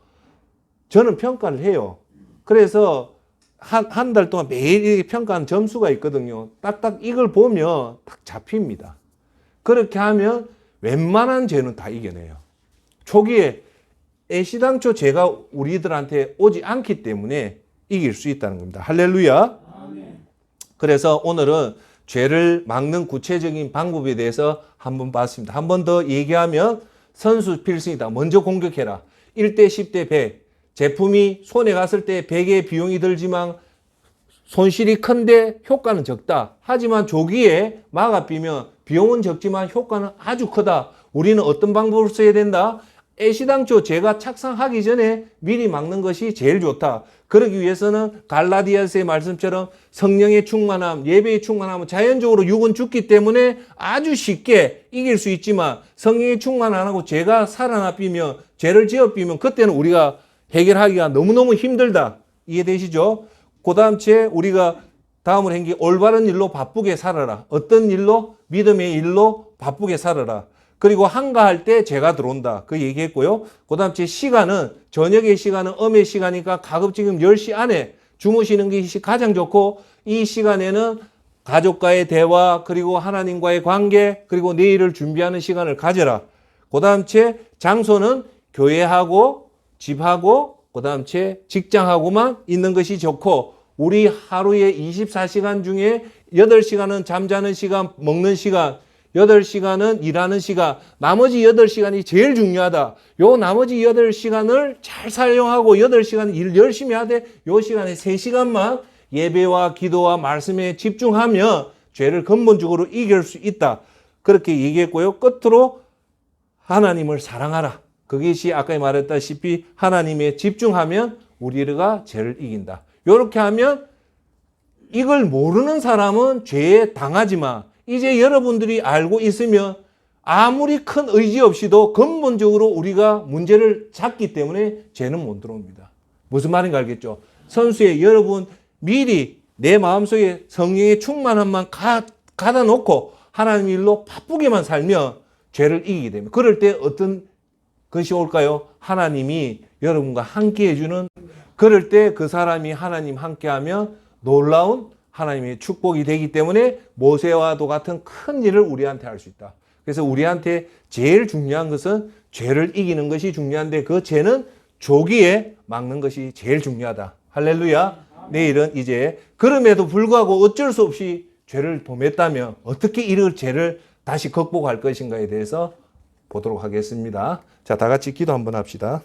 저는 평가를 해요. 그래서 한 달 동안 매일 이렇게 평가하는 점수가 있거든요. 딱딱 이걸 보면 딱 잡힙니다. 그렇게 하면 웬만한 죄는 다 이겨내요. 초기에 애시당초 죄가 우리들한테 오지 않기 때문에 이길 수 있다는 겁니다. 할렐루야. 그래서 오늘은 죄를 막는 구체적인 방법에 대해서 한번 봤습니다. 한 번 더 얘기하면 선수 필승이다. 먼저 공격해라. 1대 10대 100. 제품이 손에 갔을 때 100의 비용이 들지만 손실이 큰데 효과는 적다. 하지만 조기에 막아비면 비용은 적지만 효과는 아주 크다. 우리는 어떤 방법을 써야 된다? 애시당초 죄가 착상하기 전에 미리 막는 것이 제일 좋다. 그러기 위해서는 갈라디아서의 말씀처럼 성령의 충만함, 예배의 충만함은 자연적으로 육은 죽기 때문에 아주 쉽게 이길 수 있지만 성령의 충만 안 하고 죄가 살아나 비면 죄를 지어 비면 그때는 우리가 해결하기가 너무너무 힘들다. 이해되시죠? 그 다음 주에 우리가 다음으로 한 게 올바른 일로 바쁘게 살아라. 어떤 일로? 믿음의 일로 바쁘게 살아라. 그리고 한가할 때 죄가 들어온다. 그 얘기했고요. 그 다음 제 시간은 저녁의 시간은 엄의 시간이니까 가급 지금 10시 안에 주무시는 것이 가장 좋고 이 시간에는 가족과의 대화 그리고 하나님과의 관계 그리고 내일을 준비하는 시간을 가져라. 그 다음 제 장소는 교회하고 집하고 그 다음 제 직장하고만 있는 것이 좋고 우리 하루에 24시간 중에 8시간은 잠자는 시간, 먹는 시간 8시간은 일하는 시간, 나머지 8시간이 제일 중요하다. 요 나머지 8시간을 잘 사용하고 8시간 일 열심히 하되 요 시간에 3시간만 예배와 기도와 말씀에 집중하면 죄를 근본적으로 이길 수 있다. 그렇게 얘기했고요. 끝으로 하나님을 사랑하라. 그것이 아까 말했다시피 하나님에 집중하면 우리가 죄를 이긴다. 이렇게 하면 이걸 모르는 사람은 죄에 당하지만 이제 여러분들이 알고 있으면 아무리 큰 의지 없이도 근본적으로 우리가 문제를 잡기 때문에 죄는 못 들어옵니다. 무슨 말인가 알겠죠? 선수에 여러분 미리 내 마음속에 성령의 충만함만 가다 놓고 하나님 일로 바쁘게만 살면 죄를 이기게 됩니다. 그럴 때 어떤 것이 올까요? 하나님이 여러분과 함께 해주는 그럴 때 그 사람이 하나님 함께하면 놀라운 하나님의 축복이 되기 때문에 모세와도 같은 큰 일을 우리한테 할 수 있다. 그래서 우리한테 제일 중요한 것은 죄를 이기는 것이 중요한데 그 죄는 조기에 막는 것이 제일 중요하다. 할렐루야. 내일은 이제 그럼에도 불구하고 어쩔 수 없이 죄를 범했다면 어떻게 이런 죄를 다시 극복할 것인가에 대해서 보도록 하겠습니다. 자, 다 같이 기도 한번 합시다.